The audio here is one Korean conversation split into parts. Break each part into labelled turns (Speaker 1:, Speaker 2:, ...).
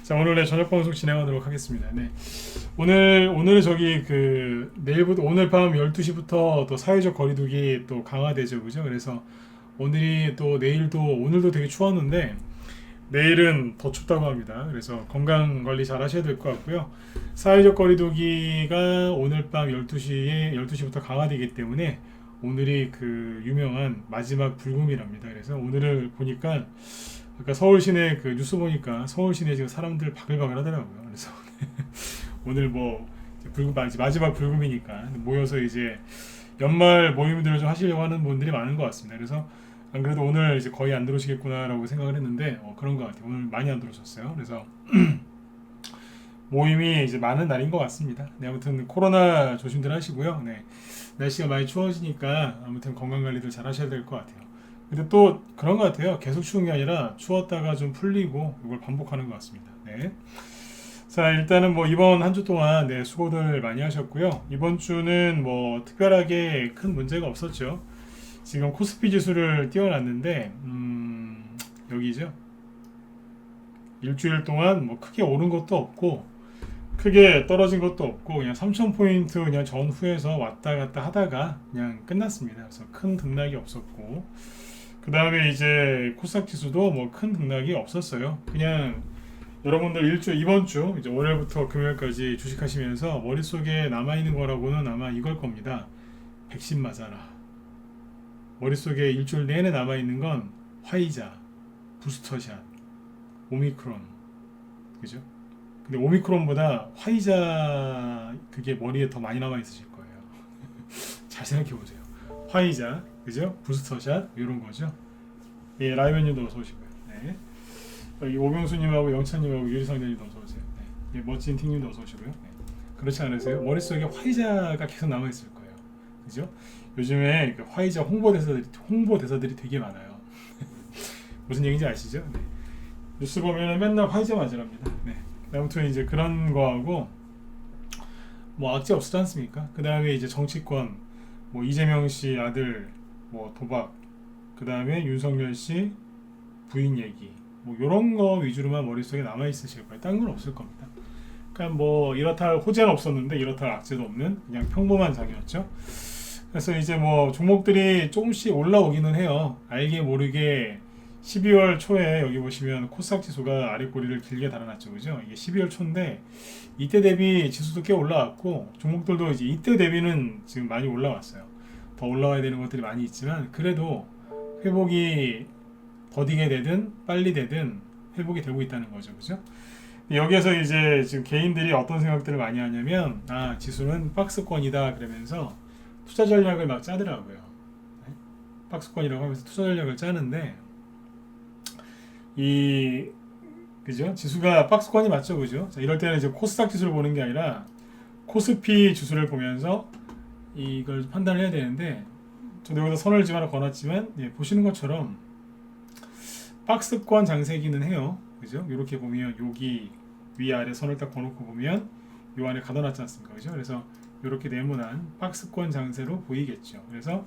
Speaker 1: 자, 오늘 저녁 방송 진행하도록 하겠습니다. 네. 오늘 저기 내일부터 오늘 밤 12시부터 또 사회적 거리두기 또 강화되죠. 그죠? 그래서 오늘이 또 내일도 오늘도 되게 추웠는데 내일은 더 춥다고 합니다. 그래서 건강 관리 잘 하셔야 될 것 같고요. 사회적 거리두기가 오늘 밤 12시부터 강화되기 때문에 오늘이 유명한 마지막 불금이랍니다. 그래서 오늘을 보니까 아까 서울 시내 뉴스 보니까 서울 시내 지금 사람들 바글바글 하더라고요. 그래서 오늘 뭐 마지막 불금이니까 모여서 이제 연말 모임들을 좀 하시려고 하는 분들이 많은 것 같습니다. 그래서 안 그래도 오늘 이제 거의 안 들어오시겠구나라고 생각을 했는데 그런 것 같아요. 오늘 많이 안 들어오셨어요. 그래서 모임이 이제 많은 날인 것 같습니다. 네, 아무튼 코로나 조심들 하시고요. 네, 날씨가 많이 추워지니까 아무튼 건강 관리들 잘 하셔야 될 것 같아요. 근데 또 그런 것 같아요. 계속 추운 게 아니라 추웠다가 좀 풀리고 이걸 반복하는 것 같습니다. 네. 자, 일단은 뭐 이번 한 주 동안 네, 수고들 많이 하셨고요. 이번 주는 뭐 특별하게 큰 문제가 없었죠. 지금 코스피 지수를 띄워놨는데 여기죠. 일주일 동안 뭐 크게 오른 것도 없고 크게 떨어진 것도 없고 그냥 3,000포인트 그냥 전후에서 왔다 갔다 하다가 그냥 끝났습니다. 그래서 큰 등락이 없었고 그 다음에 이제 코스닥 지수도 뭐 큰 등락이 없었어요. 그냥 여러분들 이번 주 이제 월요일부터 금요일까지 주식하시면서 머릿속에 남아있는 거라고는 아마 이걸 겁니다. 백신 맞아라. 머릿속에 일주일 내내 남아있는 건 화이자, 부스터샷, 오미크론. 그죠? 근데 오미크론보다 화이자 그게 머리에 더 많이 남아있으실 거예요. 잘 생각해보세요. 화이자, 그죠? 부스터샷, 이런 거죠. 예, 라이언님도 어서 오시고요. 네. 여기 오병수님하고 영찬님하고 유리상자님도 어서 오세요. 네. 예, 멋진 팀님도 어서 오시고요. 네. 그렇지 않으세요? 머릿속에 화이자가 계속 남아있을 거예요. 그죠? 요즘에 화이자 홍보대사들이 되게 많아요. 무슨 얘기인지 아시죠? 네. 뉴스 보면 맨날 화이자 맞으랍니다. 네. 아무튼 이제 그런 거하고 뭐 악재 없지 않습니까? 그 다음에 이제 정치권 뭐 이재명 씨 아들 뭐 도박 그 다음에 윤석열 씨 부인 얘기 뭐 이런 거 위주로만 머릿속에 남아 있으실 거예요. 딴 건 없을 겁니다. 그러니까 뭐 이렇다 할 호재는 없었는데 이렇다 할 악재도 없는 그냥 평범한 장이었죠. 그래서 이제 뭐 종목들이 조금씩 올라오기는 해요. 알게 모르게 12월 초에 여기 보시면 코스닥 지수가 아래 꼬리를 길게 달아놨죠, 그죠? 이게 12월 초인데 이때 대비 지수도 꽤 올라왔고 종목들도 이제 이때 대비는 지금 많이 올라왔어요. 더 올라와야 되는 것들이 많이 있지만 그래도 회복이 더디게 되든 빨리 되든 회복이 되고 있다는 거죠, 그죠? 여기에서 이제 지금 개인들이 어떤 생각들을 많이 하냐면 지수는 박스권이다 그러면서 투자 전략을 막 짜더라고요. 박스권이라고 하면서 투자 전략을 짜는데 그죠? 지수가 박스권이 맞죠, 그죠? 자, 이럴 때는 이제 코스닥 지수를 보는 게 아니라 코스피 지수를 보면서 이걸 판단을 해야 되는데 저도 여기서 선을 지금 하나 거놨지만 보시는 것처럼 박스권 장세기는 해요, 그죠? 이렇게 보면 여기 위아래 선을 딱 거놓고 보면 요 안에 가둬놨지 않습니까, 그죠? 그래서 이렇게 네모난 박스권 장세로 보이겠죠. 그래서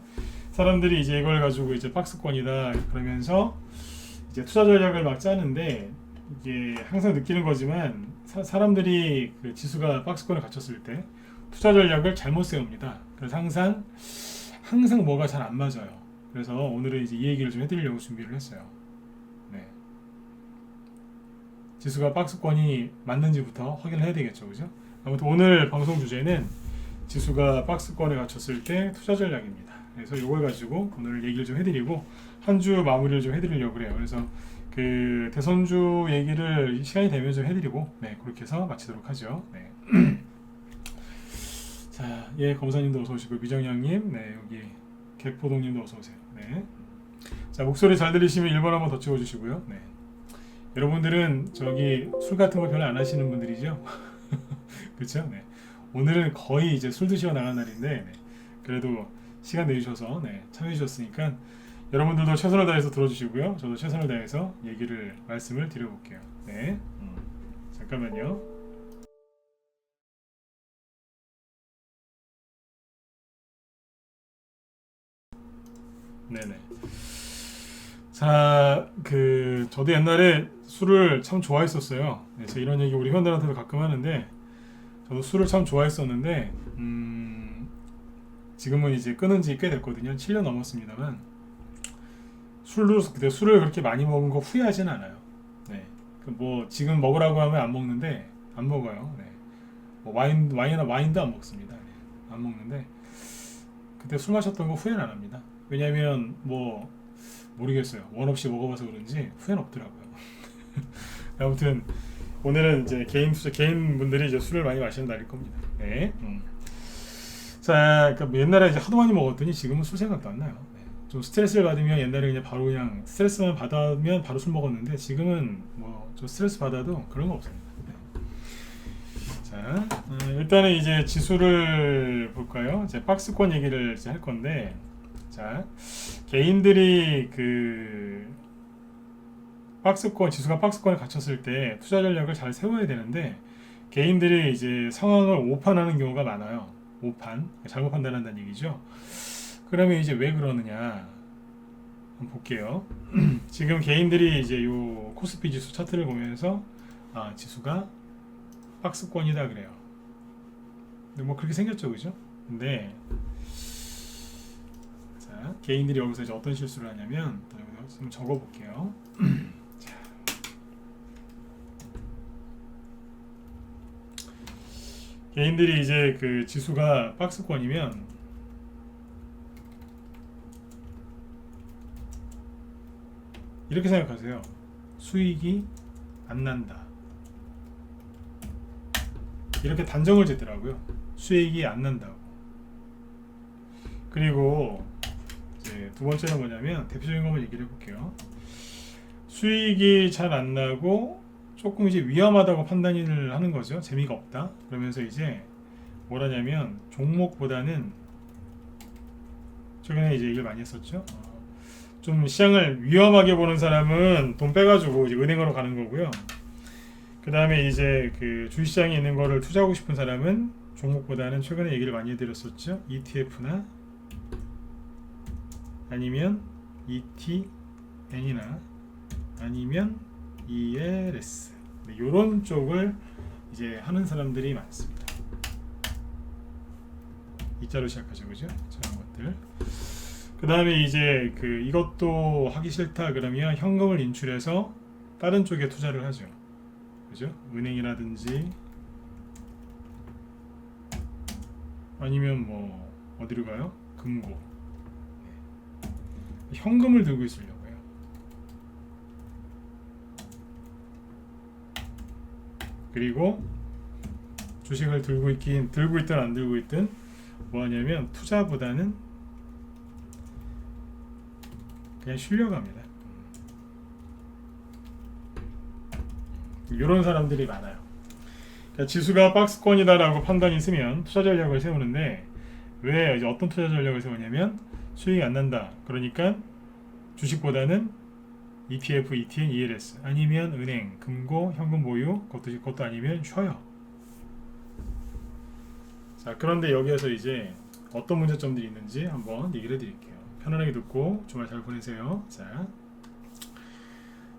Speaker 1: 사람들이 이제 이걸 가지고 이제 박스권이다 그러면서 이제 투자 전략을 막 짜는데 이게 항상 느끼는 거지만 사람들이 그 지수가 박스권에 갇혔을 때 투자 전략을 잘못 세웁니다. 그래서 항상 뭐가 잘 안 맞아요. 그래서 오늘은 이제 이 얘기를 좀 해드리려고 준비를 했어요. 네. 지수가 박스권이 맞는지부터 확인을 해야 되겠죠, 그죠? 아무튼 오늘 방송 주제는 지수가 박스권에 갇혔을 때 투자 전략입니다. 그래서 이걸 가지고 오늘 얘기를 좀 해드리고 한 주 마무리를 좀 해드리려고 그래요. 그래서 그 대선주 얘기를 시간이 되면 좀 해드리고 그렇게 해서 마치도록 하죠. 네. 자, 예, 검사님도 어서 오시고 미정양님, 여기 객포동님도 어서 오세요. 네. 자, 목소리 잘 들리시면 1번 한번 더 찍어주시고요. 네. 여러분들은 저기 술 같은 거 별로 안 하시는 분들이죠? 그렇죠? 네. 오늘은 거의 이제 술 드시러 나간 날인데 그래도 시간 내주셔서 참여해 주셨으니까 여러분들도 최선을 다해서 들어주시고요. 저도 최선을 다해서 말씀을 드려볼게요. 네. 잠깐만요. 네네. 자, 저도 옛날에 술을 참 좋아했었어요. 네, 제가 이런 얘기 우리 회원들한테도 가끔 하는데 저도 술을 참 좋아했었는데 지금은 이제 끊은 지 꽤 됐거든요. 7년 넘었습니다만 그때 술을 그렇게 많이 먹은 거 후회하진 않아요. 네. 뭐 지금 먹으라고 하면 안 먹는데 안 먹어요. 네. 뭐 와인도 안 먹습니다. 네. 안 먹는데 그때 술 마셨던 거 후회는 안 합니다. 왜냐하면 뭐 모르겠어요. 원 없이 먹어봐서 그런지 후회는 없더라고요. 아무튼 오늘은 이제 개인 분들이 이제 술을 많이 마시는 날일 겁니다. 네. 자, 그러니까 옛날에 이제 하도 많이 먹었더니 지금은 술 생각도 안 나요. 네. 좀 스트레스를 받으면 옛날에 그냥 스트레스만 받으면 바로 술 먹었는데 지금은 뭐 좀 스트레스 받아도 그런 거 없습니다. 네. 자, 일단은 이제 지수를 볼까요? 이제 박스권 얘기를 이제 할 건데, 자, 개인들이 지수가 박스권에 갇혔을 때 투자 전략을 잘 세워야 되는데 개인들이 이제 상황을 오판하는 경우가 많아요. 오판, 잘못 판단한다는 얘기죠. 그러면 이제 왜 그러느냐 한번 볼게요. 지금 개인들이 이제 요 코스피 지수 차트를 보면서 지수가 박스권이다 그래요. 근데 뭐 그렇게 생겼죠, 그죠? 근데 자, 개인들이 여기서 이제 어떤 실수를 하냐면 여기서 좀 적어 볼게요. 개인들이 이제 그 지수가 박스권이면 이렇게 생각하세요. 수익이 안 난다. 이렇게 단정을 짓더라고요. 수익이 안 난다고. 그리고 이제 두 번째는 뭐냐면 대표적인 것만 얘기를 해볼게요. 수익이 잘 안 나고 조금 이제 위험하다고 판단을 하는 거죠. 재미가 없다. 그러면서 이제 뭐라냐면 종목보다는 최근에 이제 얘기를 많이 했었죠. 좀 시장을 위험하게 보는 사람은 돈 빼가지고 이제 은행으로 가는 거고요. 그 다음에 이제 그 주식시장에 있는 거를 투자하고 싶은 사람은 종목보다는 최근에 얘기를 많이 해드렸었죠. ETF나 아니면 ETN이나 아니면 ELS 이런 쪽을 이제 하는 사람들이 많습니다. 이자로 시작하죠, 그죠? 저런 것들. 그 다음에 이제 이것도 하기 싫다 그러면 현금을 인출해서 다른 쪽에 투자를 하죠, 그죠? 은행이라든지 아니면 뭐 어디로 가요? 금고. 네. 현금을 들고 있으려고. 그리고 주식을 들고 있든 안 들고 있든 뭐하냐면 투자보다는 그냥 쉬려고 합니다. 이런 사람들이 많아요. 그러니까 지수가 박스권이다라고 판단이 있으면 투자 전략을 세우는데 왜 이제 어떤 투자 전략을 세우냐면 수익이 안 난다. 그러니까 주식보다는 ETF, ETN, ELS 아니면 은행, 금고, 현금 보유 그것도 아니면 쉬어요. 자, 그런데 여기에서 이제 어떤 문제점들이 있는지 한번 얘기를 해드릴게요. 편안하게 듣고 주말 잘 보내세요. 자,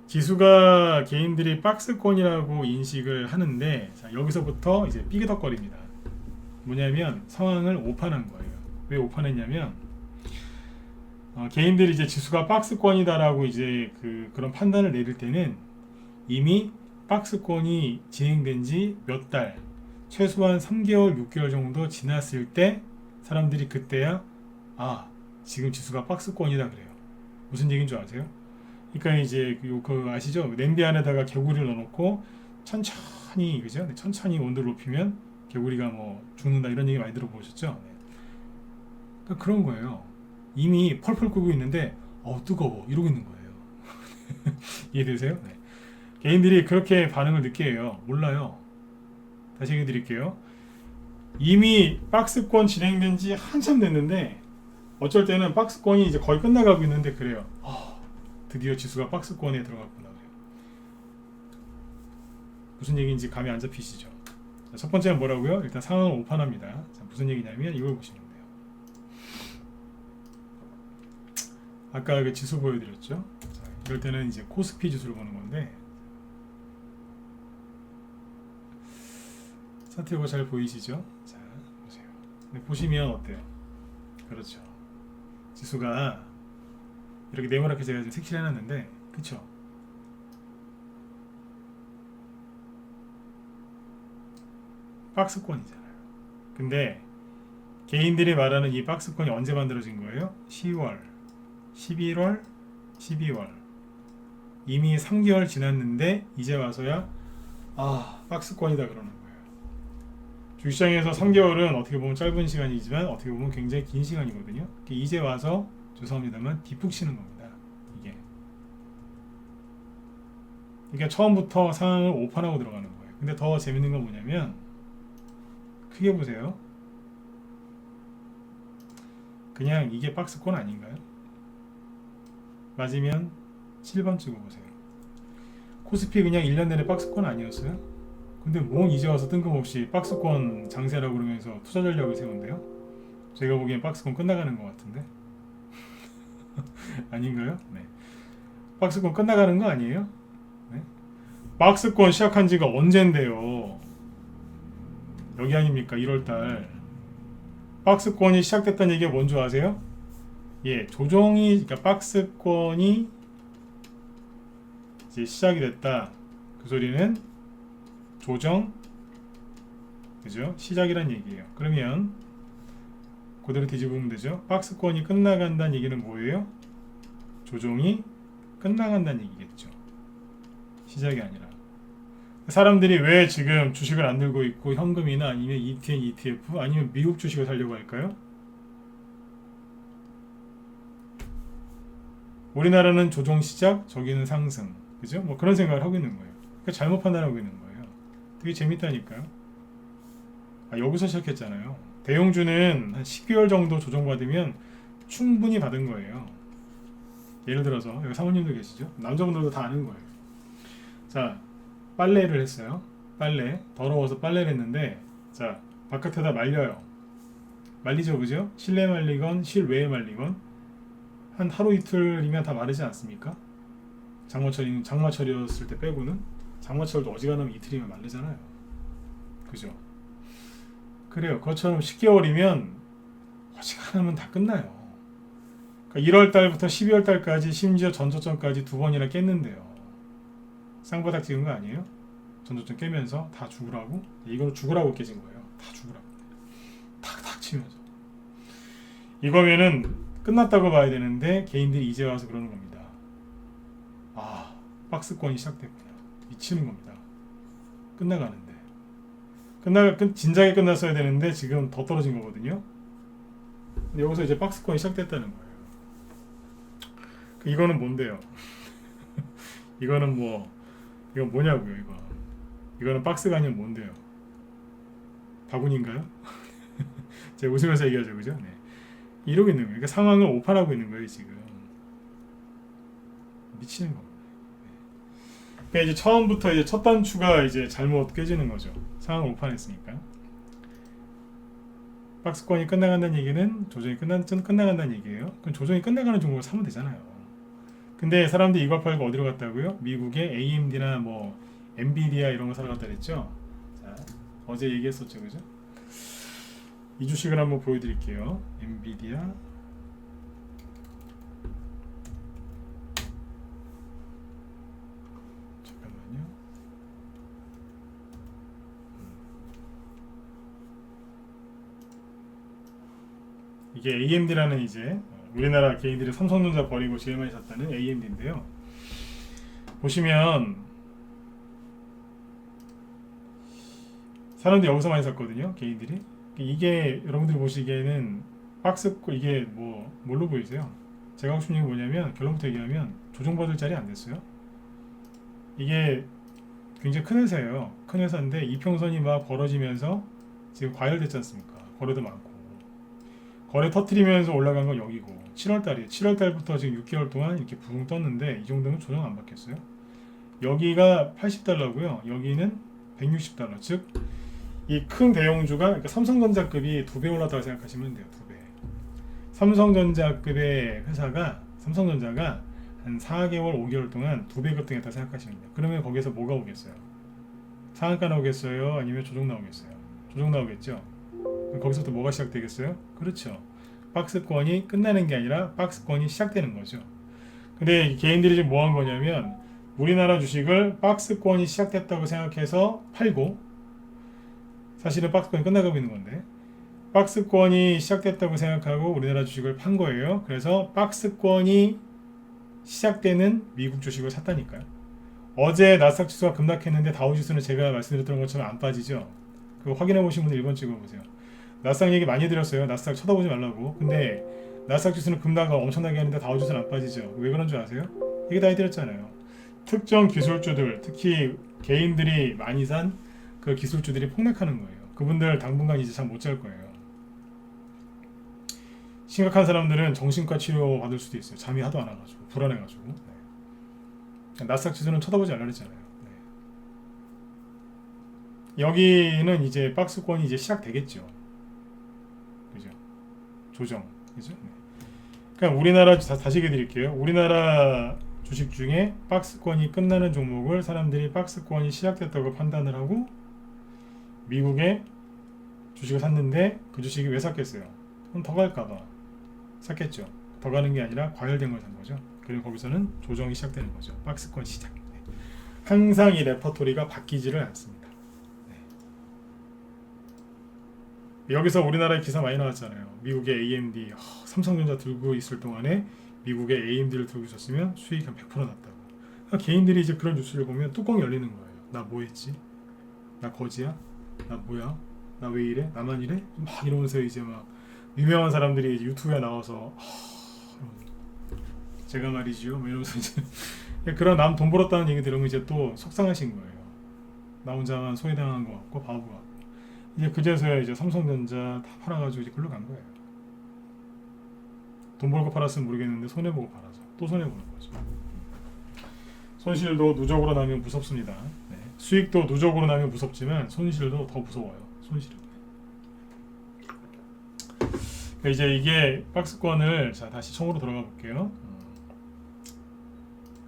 Speaker 1: 지수가 개인들이 박스권이라고 인식을 하는데 자, 여기서부터 이제 삐그덕거립니다. 뭐냐면 상황을 오판한 거예요. 왜 오판했냐면 개인들이 이제 지수가 박스권이다라고 이제 그런 판단을 내릴 때는 이미 박스권이 진행된 지 몇 달, 최소한 3개월, 6개월 정도 지났을 때 사람들이 그때야 지금 지수가 박스권이다 그래요. 무슨 얘기인 줄 아세요? 그러니까 이제 아시죠? 냄비 안에다가 개구리를 넣어놓고 천천히, 그죠? 천천히 온도를 높이면 개구리가 뭐 죽는다 이런 얘기 많이 들어보셨죠? 네. 그러니까 그런 거예요. 이미 펄펄 끓고 있는데 뜨거워 이러고 있는 거예요. 이해되세요? 네. 개인들이 그렇게 반응을 늦게 해요. 몰라요. 다시 얘기 드릴게요. 이미 박스권 진행된 지 한참 됐는데 어쩔 때는 박스권이 이제 거의 끝나가고 있는데 그래요. 드디어 지수가 박스권에 들어갔구나. 무슨 얘기인지 감이 안 잡히시죠? 자, 첫 번째는 뭐라고요? 일단 상황을 오판합니다. 자, 무슨 얘기냐면 이걸 보시면 돼요. 아까 지수 보여드렸죠? 자, 이럴 때는 이제 코스피 지수를 보는 건데, 차트가 잘 보이시죠? 자, 보세요. 근데 보시면 어때요? 그렇죠. 지수가 이렇게 네모나게 제가 지금 색칠해 놨는데, 그쵸? 박스권이잖아요. 근데 개인들이 말하는 이 박스권이 언제 만들어진 거예요? 10월, 11월, 12월. 이미 3개월 지났는데 이제 와서야 박스권이다 그러는 거예요. 주시장에서 3개월은 어떻게 보면 짧은 시간이지만 어떻게 보면 굉장히 긴 시간이거든요. 이제 와서 죄송합니다만 뒷북 치는 겁니다. 이게. 그러니까 처음부터 상황을 오판하고 들어가는 거예요. 근데 더 재밌는 건 뭐냐면 크게 보세요. 그냥 이게 박스권 아닌가요? 맞으면 7번 찍어보세요. 코스피 그냥 1년 내내 박스권 아니었어요? 근데 뭐 이제 와서 뜬금없이 박스권 장세라고 그러면서 투자 전략을 세운대요? 제가 보기엔 박스권 끝나가는 것 같은데 아닌가요? 네. 박스권 끝나가는 거 아니에요? 네? 박스권 시작한 지가 언젠데요? 여기 아닙니까? 1월달 박스권이 시작됐다는 얘기가 뭔지 아세요? 예, 조정이, 그러니까 박스권이 이제 시작이 됐다. 그 소리는 조정, 그죠? 시작이란 얘기예요. 그러면 그대로 뒤집으면 되죠. 박스권이 끝나간다는 얘기는 뭐예요? 조정이 끝나간다는 얘기겠죠. 시작이 아니라. 사람들이 왜 지금 주식을 안 들고 있고 현금이나 아니면 ETN, ETF 아니면 미국 주식을 사려고 할까요? 우리나라는 조정 시작, 저기는 상승, 그죠? 뭐 그런 생각을 하고 있는 거예요. 그러니까 잘못 판단하고 있는 거예요. 되게 재밌다니까요. 여기서 시작했잖아요. 대형주는 한 10개월 정도 조정받으면 충분히 받은 거예요. 예를 들어서 여기 사모님도 계시죠? 남자분들도 다 아는 거예요. 자, 빨래를 했어요. 빨래, 더러워서 빨래를 했는데, 자, 바깥에다 말려요. 말리죠, 그죠? 실내 말리건 실외에 말리건 한 하루 이틀이면 다 마르지 않습니까? 장마철이었을 때 빼고는. 장마철도 어지간하면 이틀이면 마르잖아요. 그죠? 그래요. 그것처럼 10개월이면 어지간하면 다 끝나요. 그러니까 1월달부터 12월달까지 심지어 전저점까지 2번이나 깼는데요. 쌍바닥 찍은 거 아니에요? 전저점 깨면서 다 죽으라고? 이건 죽으라고 깨진 거예요. 다 죽으라고. 탁탁 치면서. 이거면은 끝났다고 봐야 되는데 개인들이 이제 와서 그러는 겁니다. 박스권이 시작됐구나. 미치는 겁니다. 끝나가는데. 진작에 끝났어야 되는데 지금 더 떨어진 거거든요. 근데 여기서 이제 박스권이 시작됐다는 거예요. 이거는 뭔데요? 이거는 이건 뭐냐고요, 이거. 이거는 박스가 아니면 뭔데요? 바구니인가요? 제가 웃으면서 얘기하죠, 그죠? 네. 이러고 있는 거예요. 그러니까 상황을 오판하고 있는 거예요, 지금. 미치는 겁니다. 네. 그러니까 이제 처음부터 이제 첫 단추가 이제 잘못 깨지는 거죠. 상황을 오판했으니까. 박스권이 끝나간다는 얘기는 조정이 끝나간다는 얘기예요. 그럼 조정이 끝나가는 종목을 사면 되잖아요. 근데 사람들이 이걸 팔고 어디로 갔다고요? 미국의 AMD나 엔비디아 이런 거 사러 갔다 그랬죠? 자, 어제 얘기했었죠, 그죠? 이 주식을 한번 보여드릴게요. 엔비디아. 잠깐만요. 이게 AMD라는 이제 우리나라 개인들이 삼성전자 버리고 제일 많이 샀다는 AMD인데요. 보시면 사람들이 여기서 많이 샀거든요. 개인들이. 이게 여러분들이 보시기에는 이게 뭘로 보이세요? 제가 하고 싶은 얘기 뭐냐면 결론부터 얘기하면 조정받을 자리 안 됐어요. 이게 굉장히 큰 회사예요. 큰 회사인데 이평선이 막 벌어지면서 지금 과열됐지 않습니까? 거래도 많고 거래 터트리면서 올라간 건 여기고 7월달이에요. 7월달부터 지금 6개월 동안 이렇게 붕 떴는데 이 정도면 조정 안 받겠어요? 여기가 80달러고요. 여기는 160달러. 즉 이 큰 대형주가 그러니까 삼성전자급이 2배 올랐다고 생각하시면 돼요. 2배. 삼성전자급의 회사가 삼성전자가 한 4개월, 5개월 동안 2배 급등했다 생각하시면 돼요. 그러면 거기서 뭐가 오겠어요? 상한가 나오겠어요? 아니면 조정 나오겠어요? 조정 나오겠죠? 그럼 거기서부터 뭐가 시작되겠어요? 그렇죠. 박스권이 끝나는 게 아니라 박스권이 시작되는 거죠. 근데 개인들이 지금 뭐 한 거냐면 우리나라 주식을 박스권이 시작됐다고 생각해서 팔고, 사실은 박스권이 끝나가고 있는 건데 박스권이 시작됐다고 생각하고 우리나라 주식을 판 거예요. 그래서 박스권이 시작되는 미국 주식을 샀다니까요. 어제 나스닥 지수가 급락했는데 다우지수는 제가 말씀드렸던 것처럼 안 빠지죠. 그거 확인해 보신 분들 1번 찍어보세요. 나스닥 얘기 많이 드렸어요. 나스닥 쳐다보지 말라고. 근데 나스닥 지수는 급락을 엄청나게 하는데 다우지수는 안 빠지죠. 왜 그런 줄 아세요? 얘기 다 해드렸잖아요. 특정 기술주들, 특히 개인들이 많이 산 그 기술주들이 폭락하는 거예요. 그분들 당분간 이제 잠 못 잘 거예요. 심각한 사람들은 정신과 치료 받을 수도 있어요. 잠이 하도 안 와가지고 불안해가지고. 네. 나스닥 지수는 쳐다보지 않으려 했잖아요. 네. 여기는 이제 박스권이 이제 시작되겠죠. 그죠? 조정. 그죠? 네. 그러니까 우리나라 다시 얘기해 드릴게요. 우리나라 주식 중에 박스권이 끝나는 종목을 사람들이 박스권이 시작됐다고 판단을 하고 미국에 주식을 샀는데 그 주식이 왜 샀겠어요? 그럼 더 갈까봐 샀겠죠. 더 가는 게 아니라 과열된 걸 산 거죠. 그리고 거기서는 조정이 시작되는 거죠. 박스권 시작. 네. 항상 이 레퍼토리가 바뀌지를 않습니다. 네. 여기서 우리나라에 기사 많이 나왔잖아요. 미국의 AMD, 삼성전자 들고 있을 동안에 미국의 AMD를 들고 있었으면 수익 한 100% 났다고. 그러니까 개인들이 이제 그런 뉴스를 보면 뚜껑이 열리는 거예요. 나 뭐 했지? 나 거지야? 나 뭐야? 나 왜 이래? 나만 이래? 막 이러면서 이제 막 유명한 사람들이 유튜브에 나와서 제가 말이지요 뭐 이러면서 이제 그런 남 돈 벌었다는 얘기 들으면 이제 또 속상하신 거예요. 나 혼자만 소외당한 것 같고 바보 같고. 이제 그제서야 이제 삼성전자 다 팔아가지고 이제 글로 간 거예요. 돈 벌고 팔았으면 모르겠는데 손해보고 팔아서 또 손해보는 거죠. 손실도 누적으로 나면 무섭습니다. 네. 수익도 누적으로 나면 무섭지만 손실도 더 무서워요. 손실은. 그러니까 이제 이게 박스권을 자 다시 총으로 돌아가 볼게요.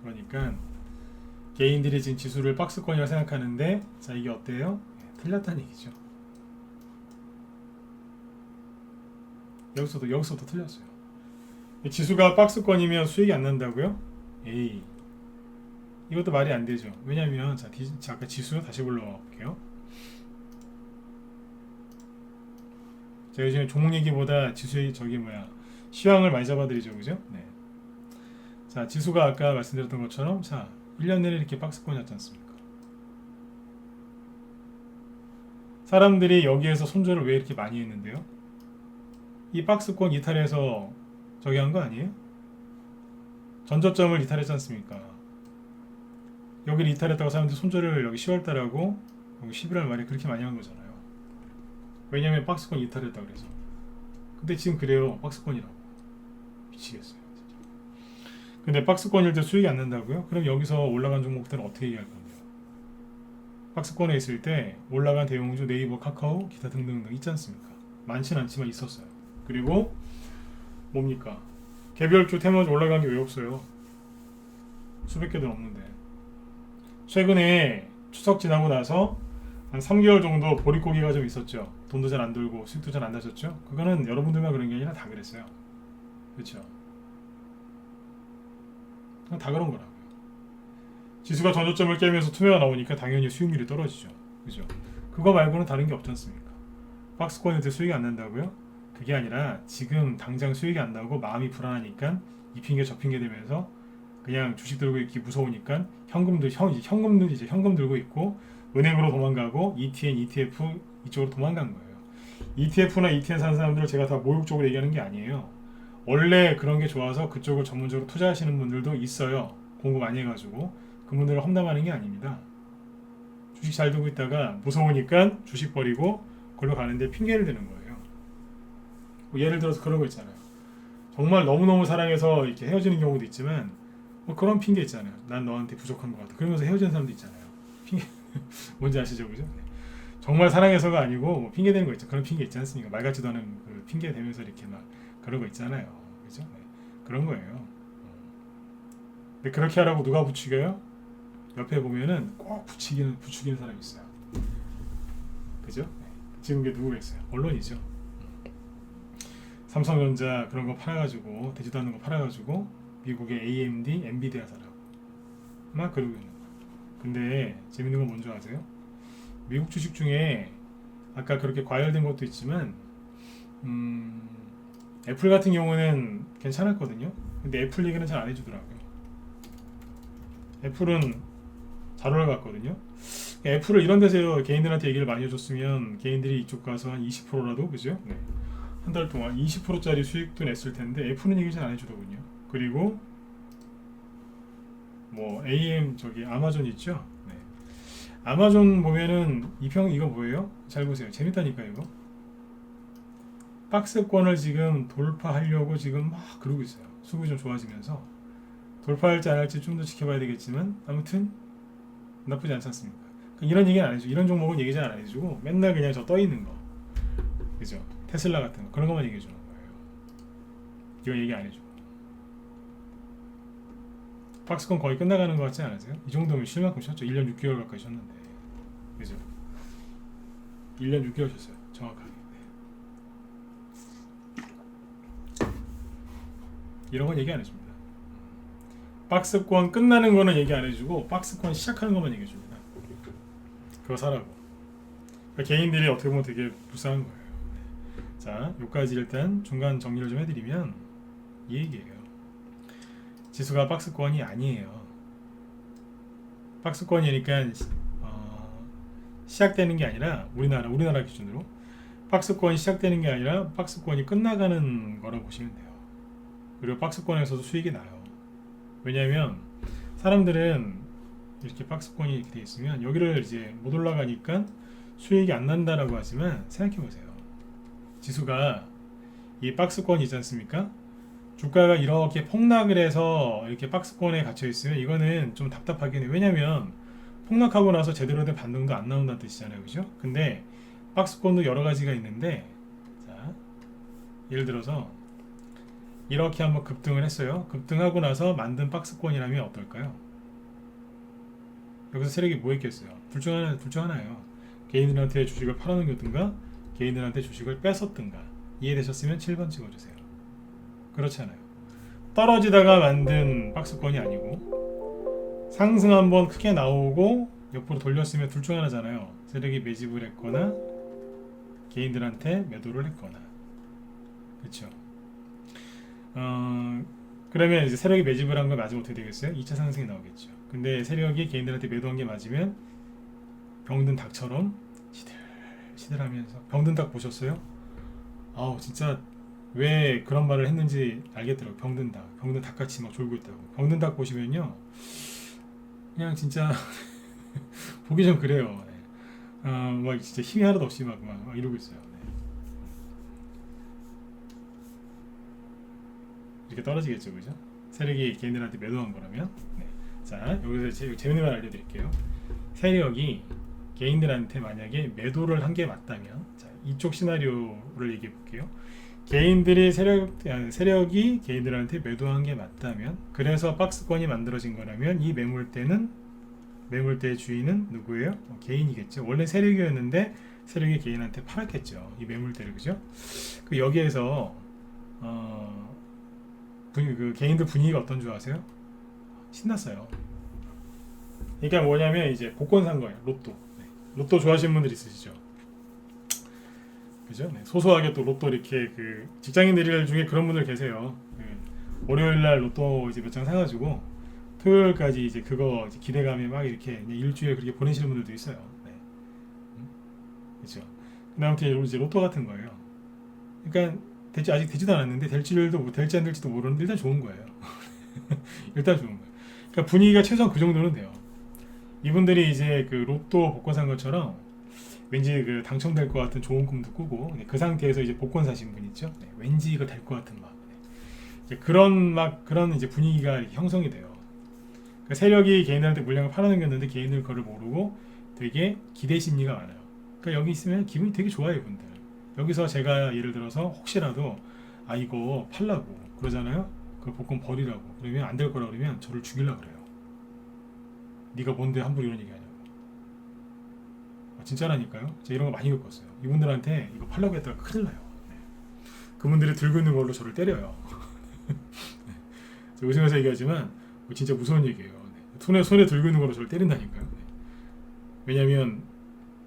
Speaker 1: 그러니까 개인들이 지금 지수를 박스권이라고 생각하는데 자 이게 어때요? 네, 틀렸다는 얘기죠. 여기서도 틀렸어요. 지수가 박스권이면 수익이 안 난다고요? 에이, 이것도 말이 안 되죠. 왜냐면 자 아까 지수 다시 불러와 볼게요. 제가 요즘에 종목 얘기보다 지수의 시황을 많이 잡아드리죠, 그죠? 네. 자, 지수가 아까 말씀드렸던 것처럼 자 1년 내내 이렇게 박스권이었지 않습니까? 사람들이 여기에서 손절을 왜 이렇게 많이 했는데요? 이 박스권 이탈해서 저기 한 거 아니에요? 전저점을 이탈했지 않습니까? 여기를 이탈했다고 사람들이 손절을 여기 10월달하고 여기 11월 말에 그렇게 많이 한 거잖아요. 왜냐면 박스권 이탈했다 그래서. 근데 지금 그래요. 박스권이라고. 미치겠어요. 진짜. 근데 박스권일 때 수익이 안 난다고요? 그럼 여기서 올라간 종목들은 어떻게 얘기할 건데요? 박스권에 있을 때 올라간 대형주, 네이버, 카카오, 기타 등등등 있지 않습니까? 많지는 않지만 있었어요. 그리고 뭡니까? 개별주 테마주 올라간 게 왜 없어요? 수백 개도 넘는데. 최근에 추석 지나고 나서 한 3개월 정도 보릿고기가 좀 있었죠. 돈도 잘 안 들고 수익도 잘 안 나셨죠. 그거는 여러분들만 그런 게 아니라 다 그랬어요. 그렇죠? 다 그런 거라고요. 지수가 전저점을 깨면서 투매가 나오니까 당연히 수익률이 떨어지죠. 그죠? 그거 말고는 다른 게 없지 않습니까? 박스권일 수익이 안 난다고요? 그게 아니라 지금 당장 수익이 안 나고 마음이 불안하니까 이 핑계 저 핑계 되면서 그냥 주식 들고 있기 무서우니까 현금 들고 있고 은행으로 도망가고 ETN, ETF 이쪽으로 도망간 거예요. ETF나 ETN 사는 사람들을 제가 다 모욕적으로 얘기하는 게 아니에요. 원래 그런 게 좋아서 그쪽을 전문적으로 투자하시는 분들도 있어요. 공부 많이 해가지고 그분들을 험담하는 게 아닙니다. 주식 잘 두고 있다가 무서우니까 주식 버리고 걸로 가는데 핑계를 대는 거예요. 뭐 예를 들어서 그런 거 있잖아요. 정말 너무너무 사랑해서 이렇게 헤어지는 경우도 있지만 뭐 그런 핑계 있잖아요. 난 너한테 부족한 것 같아. 그러면서 헤어지는 사람도 있잖아요. 핑계 뭔지 아시죠, 그죠? 네. 정말 사랑해서가 아니고 뭐 핑계 대는 거 있죠. 그런 핑계 있지 않습니까? 말 같지도 않은 그 핑계 대면서 이렇게 막 그런 거 있잖아요, 그죠? 네. 그런 거예요. 근데 그렇게 하라고 누가 부추겨요? 옆에 보면은 꼭 부추기는 사람이 있어요. 그죠? 네. 지금 그게 누구가 있어요? 언론이죠. 삼성전자 그런 거 팔아가지고 되지도 않는 거 팔아가지고 미국의 AMD, 엔비디아 사라고 막 그러고 있는 거. 근데 재밌는 건 뭔지 아세요? 미국 주식 중에 아까 그렇게 과열된 것도 있지만 애플 같은 경우는 괜찮았거든요. 근데 애플 얘기는 잘 안 해주더라고요. 애플은 잘 올라갔거든요. 애플을 이런 데서 개인들한테 얘기를 많이 해줬으면 개인들이 이쪽 가서 한 20%라도 그죠? 네. 한 달 동안 20%짜리 수익도 냈을 텐데 애플은 얘기 잘 안 해주더군요. 그리고 뭐 AM 저기 아마존 있죠? 네. 아마존 보면은 이거 뭐예요? 잘 보세요. 재밌다니까 이거. 박스권을 지금 돌파하려고 지금 막 그러고 있어요. 수급이 좀 좋아지면서 돌파할지 안 할지 좀 더 지켜봐야 되겠지만 아무튼 나쁘지 않지 않습니까? 이런 얘기는 안 해주고 이런 종목은 얘기 잘 안 해주고 맨날 그냥 저 떠 있는 거 그죠? 테슬라 같은 거 그런 것만 얘기해 주는 거예요. 이거 얘기 안 해주고 박스권 거의 끝나가는 것 같지 않으세요? 이 정도면 쉴 만큼 쉬었죠. 1년 6개월 가까이 쉬었는데 그죠? 1년 6개월 쉬었어요. 정확하게. 이런 건 얘기 안 해줍니다. 박스권 끝나는 거는 얘기 안 해주고 박스권 시작하는 것만 얘기해 줍니다. 그거 사라고. 그러니까 개인들이 어떻게 보면 되게 불쌍한 거예요. 자, 여기까지 일단 중간 정리를 좀 해드리면 이 얘기예요. 지수가 박스권이 아니에요. 박스권이니까 시작되는 게 아니라 우리나라 기준으로 박스권이 시작되는 게 아니라 박스권이 끝나가는 거라고 보시면 돼요. 그리고 박스권에서도 수익이 나요. 왜냐하면 사람들은 이렇게 박스권이 이렇게 돼 있으면 여기를 이제 못 올라가니까 수익이 안 난다라고 하지만 생각해 보세요. 지수가 이 박스권이 있지 않습니까? 주가가 이렇게 폭락을 해서 이렇게 박스권에 갇혀 있으면 이거는 좀 답답하긴 해요. 왜냐면 폭락하고 나서 제대로 된 반등도 안 나온다는 뜻이잖아요. 그죠? 근데 박스권도 여러 가지가 있는데 자, 예를 들어서 이렇게 한번 급등을 했어요. 급등하고 나서 만든 박스권이라면 어떨까요? 여기서 세력이 뭐 있겠어요? 둘 중 하나예요. 개인들한테 주식을 팔아넘겼든가 개인들한테 주식을 뺏었든가. 이해되셨으면 7번 찍어주세요. 그렇지 않아요. 떨어지다가 만든 박스권이 아니고 상승 한번 크게 나오고 옆으로 돌렸으면 둘 중 하나잖아요. 세력이 매집을 했거나 개인들한테 매도를 했거나. 그렇죠. 그러면 이제 세력이 매집을 한 거 맞으면 어떻게 되겠어요? 2차 상승이 나오겠죠. 근데 세력이 개인들한테 매도한 게 맞으면 병든 닭처럼 시들시들하면서 병든 닭 보셨어요? 아우 진짜 왜 그런 말을 했는지 알겠더라고요. 병든 닭같이 막 졸고 있다고. 병든 닭 보시면요 그냥 진짜 보기 좀 그래요. 네. 막 진짜 힘이 하나도 없이 막 이러고 있어요. 네. 이렇게 떨어지겠죠, 그죠? 세력이 개인들한테 매도한 거라면. 네. 자, 여기서 재밌는 말 알려드릴게요. 세력이 개인들한테 만약에 매도를 한 게 맞다면, 자, 이쪽 시나리오를 얘기해 볼게요. 세력이 개인들한테 매도한 게 맞다면, 그래서 박스권이 만들어진 거라면 이 매물대의 주인은 누구예요? 개인이겠죠. 원래 세력이었는데 세력이 개인한테 팔았겠죠. 이 매물대를, 그죠? 그 여기에서 그 개인들 분위기가 어떤 줄 아세요? 신났어요. 그러니까 뭐냐면 이제 복권 산 거예요. 로또. 네. 로또 좋아하시는 분들 있으시죠? 그죠? 네. 소소하게 또 로또 이렇게 그 직장인들 중에 그런 분들 계세요. 월요일 날 로또 이제 몇 장 사가지고 토요일까지 이제 그거 이제 기대감에 막 이렇게 일주일 그렇게 보내시는 분들도 있어요. 네. 그렇죠. 근데 아무튼 이제 로또 같은 거예요. 그러니까 아직 되지도 않았는데 될지 안 될지도 모르는데 일단 좋은 거예요. 일단 좋은 거예요. 그러니까 분위기가 최소한 그 정도는 돼요. 이분들이 이제 그 로또 복권 산 것처럼 왠지 그 당첨될 것 같은 좋은 꿈도 꾸고 그 상태에서 이제 복권 사신 분 있죠. 네, 왠지 이거 될 것 같은 막 이제 그런 이제 분위기가 형성이 돼요. 그러니까 세력이 개인들한테 물량을 팔아넘겼는데 개인들 거를 모르고 되게 기대 심리가 많아요. 그러니까 여기 있으면 기분이 되게 좋아요, 이분들. 여기서 제가 예를 들어서 혹시라도 이거 팔라고 그러잖아요. 그 복권 버리라고. 그러면 안 될 거라 그러면 저를 죽이려고 그래요. 네가 뭔데 함부로 이런 얘기 하냐고. 진짜라니까요. 제가 이런 거 많이 겪었어요. 이분들한테 이거 팔려고 했다가 큰일 나요. 네. 그분들이 들고 있는 걸로 저를 때려요. 네. 웃으면서 얘기하지만 진짜 무서운 얘기예요. 네. 손에 들고 있는 걸로 저를 때린다니까요. 네. 왜냐면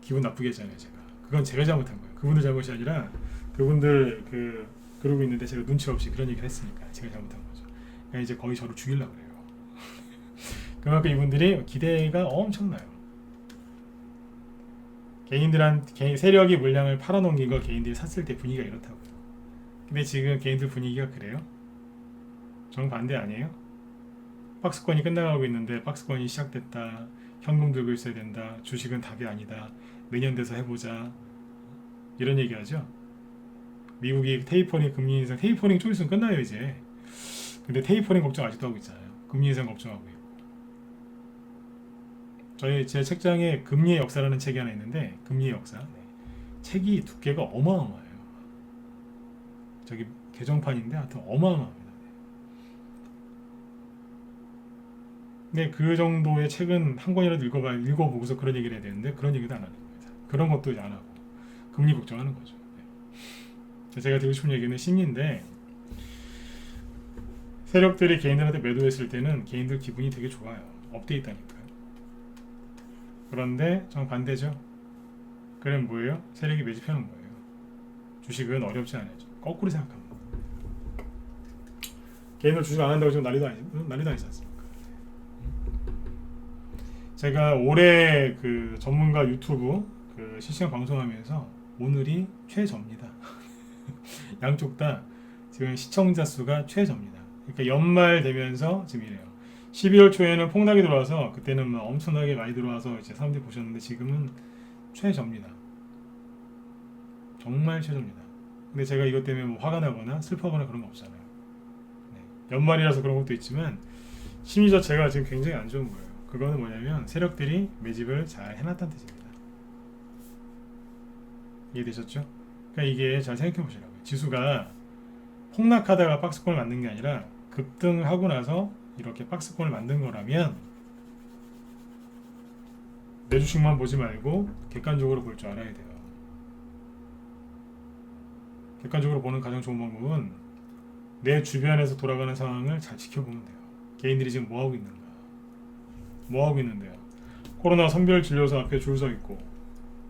Speaker 1: 기분 나쁘게 했잖아요. 제가. 그건 제가 잘못한 거예요. 그분들 잘못이 아니라 그분들 그러고 있는데 제가 눈치 없이 그런 얘기를 했으니까 제가 잘못한 거죠. 그러니까 이제 거의 저를 죽이려고 그래요. 그만큼 이분들이 기대가 엄청나요. 세력이 물량을 팔아넘긴 거 개인들이 샀을 때 분위기가 이렇다고요. 근데 지금 개인들 분위기가 그래요? 정반대 아니에요? 박스권이 끝나가고 있는데 박스권이 시작됐다. 현금 들고 있어야 된다. 주식은 답이 아니다. 내년 돼서 해보자. 이런 얘기하죠. 미국이 테이퍼링 금리 인상, 테이퍼링 좀 있으면 끝나요 이제. 근데 테이퍼링 걱정 아직도 하고 있잖아요. 금리 인상 걱정하고 있고. 제 책장에 금리의 역사라는 책이 하나 있는데, 금리의 역사. 네. 책이 두께가 어마어마해요. 저기 개정판인데 하여튼 어마어마합니다. 근데 그 정도의 책은 한 권이라도 읽어보고서 그런 얘기를 해야 되는데 그런 얘기도 안 하는 겁니다. 그런 것도 이제 안 하고 금리 걱정하는 거죠. 네. 제가 드리고 싶은 얘기는 심리인데, 세력들이 개인들한테 매도했을 때는 개인들 기분이 되게 좋아요. 업데이트하니까요. 그런데 정반대죠. 그럼 뭐예요? 세력이 매집해놓은 거예요. 주식은 어렵지 않아요. 거꾸로 생각합니다. 개인들 주식 안 한다고 지금 난리도 아니지 않습니까? 제가 올해 그 전문가 유튜브 실시간 방송하면서 오늘이 최저입니다. 양쪽 다 지금 시청자 수가 최저입니다. 그러니까 연말 되면서 지금 이래요. 12월 초에는 폭락이 들어와서 그때는 막 엄청나게 많이 들어와서 이제 사람들이 보셨는데 지금은 최저입니다. 정말 최저입니다. 근데 제가 이것 때문에 뭐 화가 나거나 슬퍼하거나 그런 거 없잖아요. 네. 연말이라서 그런 것도 있지만 심리 자체가 지금 굉장히 안 좋은 거예요. 그거는 뭐냐면 세력들이 매집을 잘 해놨다는 뜻입니다. 이해되셨죠? 그러니까 이게 잘 생각해 보시라고요. 지수가 폭락하다가 박스권을 만든 게 아니라 급등하고 나서 이렇게 박스권을 만든 거라면 내 주식만 보지 말고 객관적으로 볼 줄 알아야 돼요. 객관적으로 보는 가장 좋은 방법은 내 주변에서 돌아가는 상황을 잘 지켜보면 돼요. 개인들이 지금 뭐하고 있는가, 뭐하고 있는데요. 코로나 선별진료소 앞에 줄 서 있고,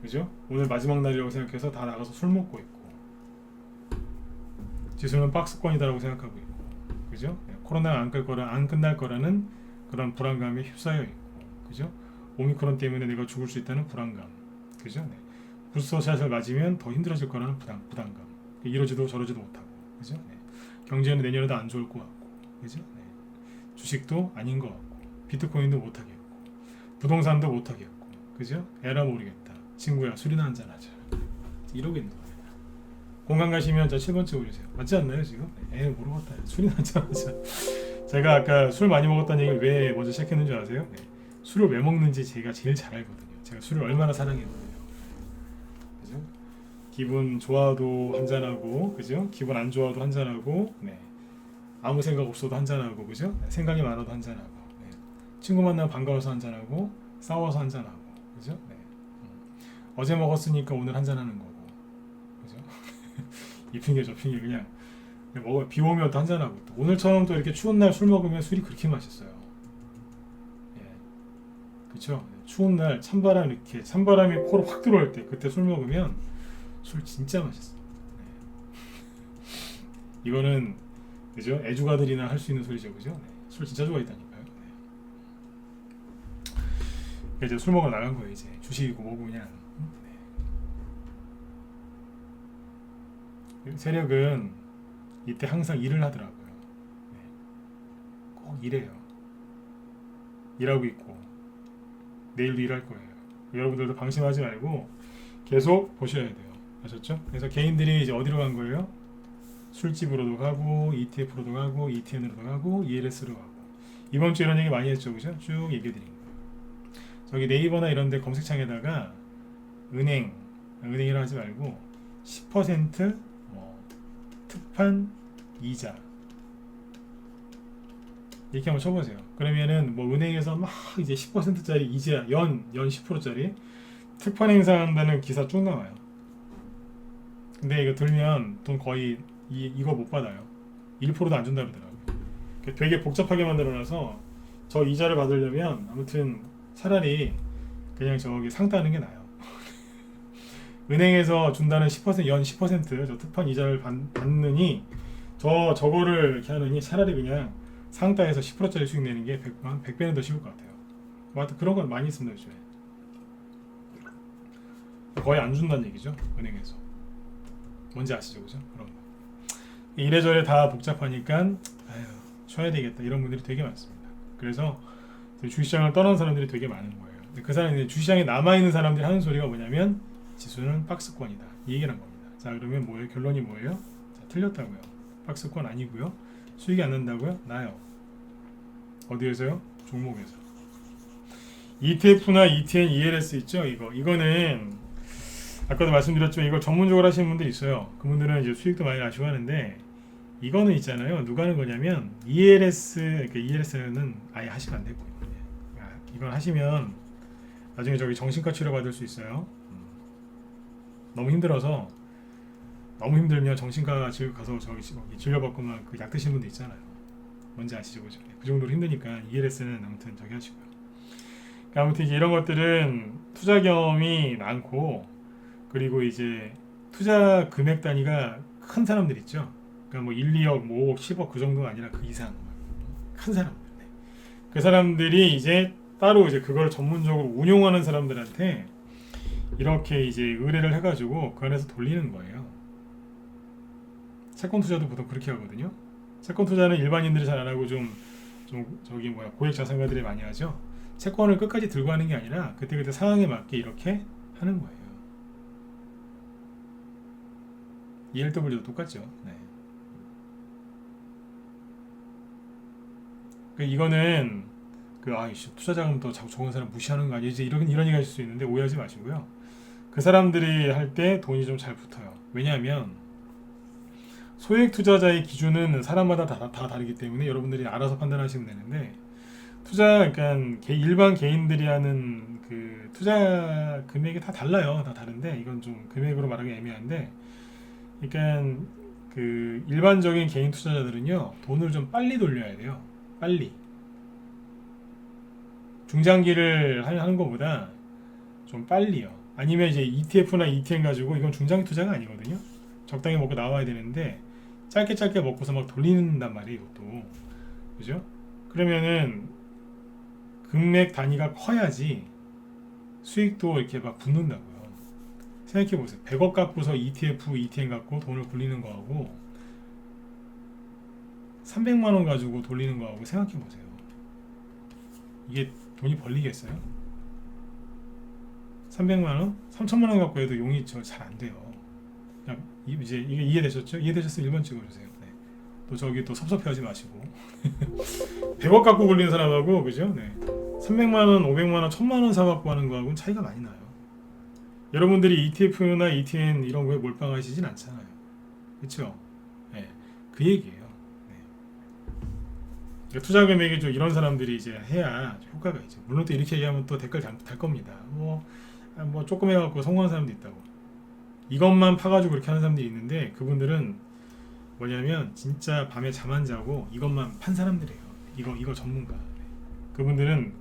Speaker 1: 그죠? 오늘 마지막 날이라고 생각해서 다 나가서 술 먹고 있고, 지수는 박스권이다라고 생각하고 있고, 그죠? 코로나가 안 끝날 거라는 그런 불안감에 휩싸여 있고, 그죠? 오미크론 때문에 내가 죽을 수 있다는 불안감, 그죠? 네. 부스터샷을 맞으면 더 힘들어질 거라는 부담감, 이러지도 저러지도 못하고, 그죠? 네. 경제는 내년에도 안 좋을 것 같고, 그죠? 네. 주식도 아닌 것 같고, 비트코인도 못하겠고, 부동산도 못하겠고, 그죠? 에라 모르겠다. 친구야, 술이나 한잔 하자. 이러고 있는 겁니다. 공감 가시면 저 7번째 올리세요. 맞지 않나요 지금? 모르겠다. 술이나 한잔 하자. 제가 아까 술 많이 먹었다는 얘기를 왜 먼저 시작했는지 아세요? 네. 술을 왜 먹는지 제가 제일 잘 알거든요. 제가 술을 얼마나 사랑했거든요. 그죠? 기분 좋아도 한잔하고, 그죠? 기분 안 좋아도 한잔하고, 네. 아무 생각 없어도 한잔하고, 그죠? 생각이 많아도 한잔하고, 네. 친구 만나면 반가워서 한잔하고, 싸워서 한잔하고, 그죠? 네. 어제 먹었으니까 오늘 한잔하는 거고, 그죠? 이 핑계 저 핑계 그냥 비 오면 또 한잔하고, 또 오늘처럼 또 이렇게 추운 날 술 먹으면 술이 그렇게 맛있어요. 예. 그쵸? 추운 날 찬바람이 코로 확 들어올 때 그때 술 먹으면 술 진짜 맛있어요. 네. 이거는 그죠? 애주가들이나 할 수 있는 소리죠, 그죠? 네. 술 진짜 좋아했다니까요. 네. 이제 술 먹으러 나간 거예요. 이제 주식이고 뭐고 그냥. 네. 세력은 이때 항상 일을 하더라고요. 네. 꼭 일해요. 일하고 있고 내일도 일할 거예요. 여러분들도 방심하지 말고 계속 보셔야 돼요. 아셨죠? 그래서 개인들이 이제 어디로 간 거예요? 술집으로도 가고, ETF로도 가고, ETN으로도 가고, ELS로 가고. 이번 주 이런 얘기 많이 했죠, 그죠? 쭉 얘기해 드린 거예요. 저기 네이버나 이런 데 검색창에다가 은행이라 하지 말고 10% 특판 이자 이렇게 한번 쳐보세요. 그러면은 뭐 은행에서 막 이제 10%짜리 이자 연 10%짜리 특판 행사한다는 기사 쭉 나와요. 근데 이거 들면 돈 거의 이거 못 받아요. 1%도 안 준다 그러더라고요. 되게 복잡하게 만들어놔서 저 이자를 받으려면 아무튼 차라리 그냥 저기 상 따는 게 나아요. 은행에서 준다는 10% 연 10%저 특판 이자를 받느니 저거를 이렇게 하느니 차라리 그냥 상따에서 10%짜리 수익 내는 게 100배는 더 쉬울 것 같아요. 뭐 하여튼 그런 건 많이 있습니다 요즘에. 거의 안 준다는 얘기죠 은행에서. 뭔지 아시죠 그죠? 그런 거. 이래저래 다 복잡하니까 아휴 쉬어야 되겠다 이런 분들이 되게 많습니다. 그래서 주식시장을 떠난 사람들이 되게 많은 거예요. 그 사람이 주식시장에 남아있는 사람들이 하는 소리가 뭐냐면 지수는 박스권이다 이 얘기를 한 겁니다. 자 그러면 뭐예요? 결론이 뭐예요? 자, 틀렸다고요. 박스권 아니고요. 수익이 안 난다고요? 나요. 어디에서요? 종목에서. ETF나 ETN, ELS 있죠? 이거는 아까도 말씀드렸지만 이걸 전문적으로 하시는 분들이 있어요. 그분들은 이제 수익도 많이 나시고 하는데 이거는 있잖아요. 누가 하는 거냐면 ELS, 그러니까 ELS는 아예 하시면 안 되고요. 이걸 하시면 나중에 저기 정신과 치료 받을 수 있어요. 너무 힘들어서 너무 힘들면 정신과 가서 저기 진료받고만 그 약 드시는 분들 있잖아요. 뭔지 아시죠? 그죠? 그 정도로 힘드니까 ELS는 아무튼 저기 하시고요. 그러니까 아무튼 이제 이런 것들은 투자 경험이 많고 그리고 이제 투자 금액 단위가 큰 사람들 있죠. 그러니까 뭐 1, 2억, 뭐 5억, 10억 그 정도가 아니라 그 이상 큰 사람들. 네. 그 사람들이 이제 따로 이제 그걸 전문적으로 운용하는 사람들한테 이렇게 이제 의뢰를 해가지고 그 안에서 돌리는 거예요. 채권 투자도 보통 그렇게 하거든요. 채권 투자는 일반인들이 잘 안 하고 좀 저기 고액 자산가들이 많이 하죠. 채권을 끝까지 들고 하는 게 아니라 그때그때 상황에 맞게 이렇게 하는 거예요. ELW도 똑같죠. 네. 이거는 투자 자금 더 좋은 사람 무시하는 거 아니에요? 이제 이런 얘기 하실 수 있는데 오해하지 마시고요. 그 사람들이 할 때 돈이 좀 잘 붙어요. 왜냐하면 소액 투자자의 기준은 사람마다 다 다르기 때문에 여러분들이 알아서 판단하시면 되는데 그러니까 일반 개인들이 하는 그 투자 금액이 다 달라요. 다 다른데 이건 좀 금액으로 말하기 애매한데, 그러니까 그 일반적인 개인 투자자들은요 돈을 좀 빨리 돌려야 돼요. 빨리 중장기를 하는 것보다 좀 빨리요. 아니면 이제 ETF나 ETN 가지고 이건 중장기 투자가 아니거든요. 적당히 먹고 나와야 되는데 짧게 먹고서 막 돌린단 말이에요. 이것도 그죠? 그러면은 금액 단위가 커야지 수익도 이렇게 막 붙는다고요. 생각해보세요. 100억 갖고서 ETF, ETN 갖고 돈을 굴리는 거하고 300만 원 가지고 돌리는 거하고 생각해보세요. 이게 돈이 벌리겠어요? 300만 원? 3천만 원 갖고 해도 용이 잘 안 돼요. 이제 이게 이해되셨죠? 이해되셨으면 1번 찍어주세요. 네. 또 저기 또 섭섭해하지 마시고 100억 갖고 굴리는 사람하고 그죠? 네. 300만 원, 500만 원, 1000만 원 사갖고 하는 거하고는 차이가 많이 나요. 여러분들이 ETF나 ETN 이런 거에 몰빵하시진 않잖아요. 그렇죠? 네. 그 얘기예요. 네. 그러니까 투자 금액이 좀 이런 사람들이 이제 해야 효과가 있죠. 물론 또 이렇게 얘기하면 또 댓글 달 겁니다. 뭐 조금 해갖고 성공한 사람도 있다고. 이것만 파가지고 그렇게 하는 사람들이 있는데 그분들은 뭐냐면 진짜 밤에 잠 안 자고 이것만 판 사람들이에요. 이거 전문가. 그분들은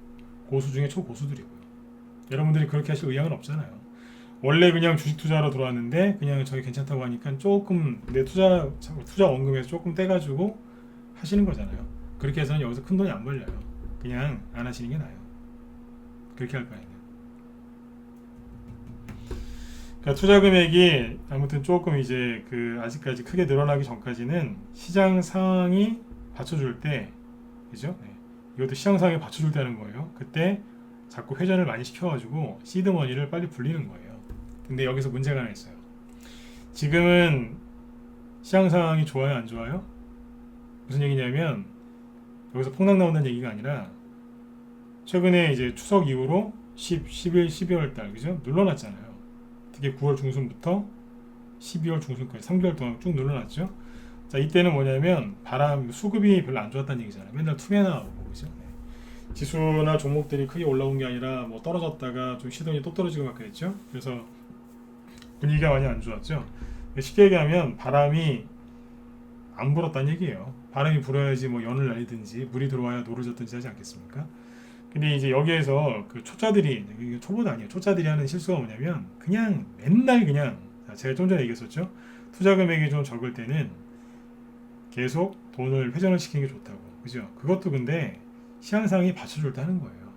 Speaker 1: 고수 중에 초고수들이고요. 여러분들이 그렇게 하실 의향은 없잖아요. 원래 그냥 주식 투자로 들어왔는데 그냥 저기 괜찮다고 하니까 조금 내 투자 원금에서 조금 떼가지고 하시는 거잖아요. 그렇게 해서는 여기서 큰 돈이 안 벌려요. 그냥 안 하시는 게 나아요. 그렇게 할 바에는. 그러니까 투자 금액이 아무튼 조금 이제 아직까지 크게 늘어나기 전까지는 시장 상황이 받쳐줄 때, 그죠? 네. 이것도 시장 상황에 받쳐줄 때 하는 거예요. 그때 자꾸 회전을 많이 시켜가지고 시드머니를 빨리 불리는 거예요. 근데 여기서 문제가 하나 있어요. 지금은 시장 상황이 좋아요, 안 좋아요? 무슨 얘기냐면 여기서 폭락 나온다는 얘기가 아니라 최근에 이제 추석 이후로 12월 달, 그죠? 눌러놨잖아요. 특히 9월 중순부터 12월 중순까지 3개월 동안 쭉 눌러놨죠. 자, 이때는 뭐냐면 바람 수급이 별로 안 좋았다는 얘기잖아요. 맨날 투매 나오고 그죠? 네. 지수나 종목들이 크게 올라온 게 아니라 뭐 떨어졌다가 좀 시동이 또 떨어지고 막 그랬죠. 그래서 분위기가 많이 안 좋았죠. 쉽게 얘기하면 바람이 안 불었다는 얘기예요. 바람이 불어야지 뭐 연을 날리든지 물이 들어와야 노를 젓든지 하지 않겠습니까? 근데 이제 여기에서 그 초짜들이, 이게 초보도 아니에요. 초짜들이 하는 실수가 뭐냐면 그냥 맨날 그냥, 제가 좀 전에 얘기했었죠. 투자 금액이 좀 적을 때는 계속 돈을 회전을 시키는 게 좋다고. 그죠? 그것도 근데 시황상이 받쳐줄 때 하는 거예요.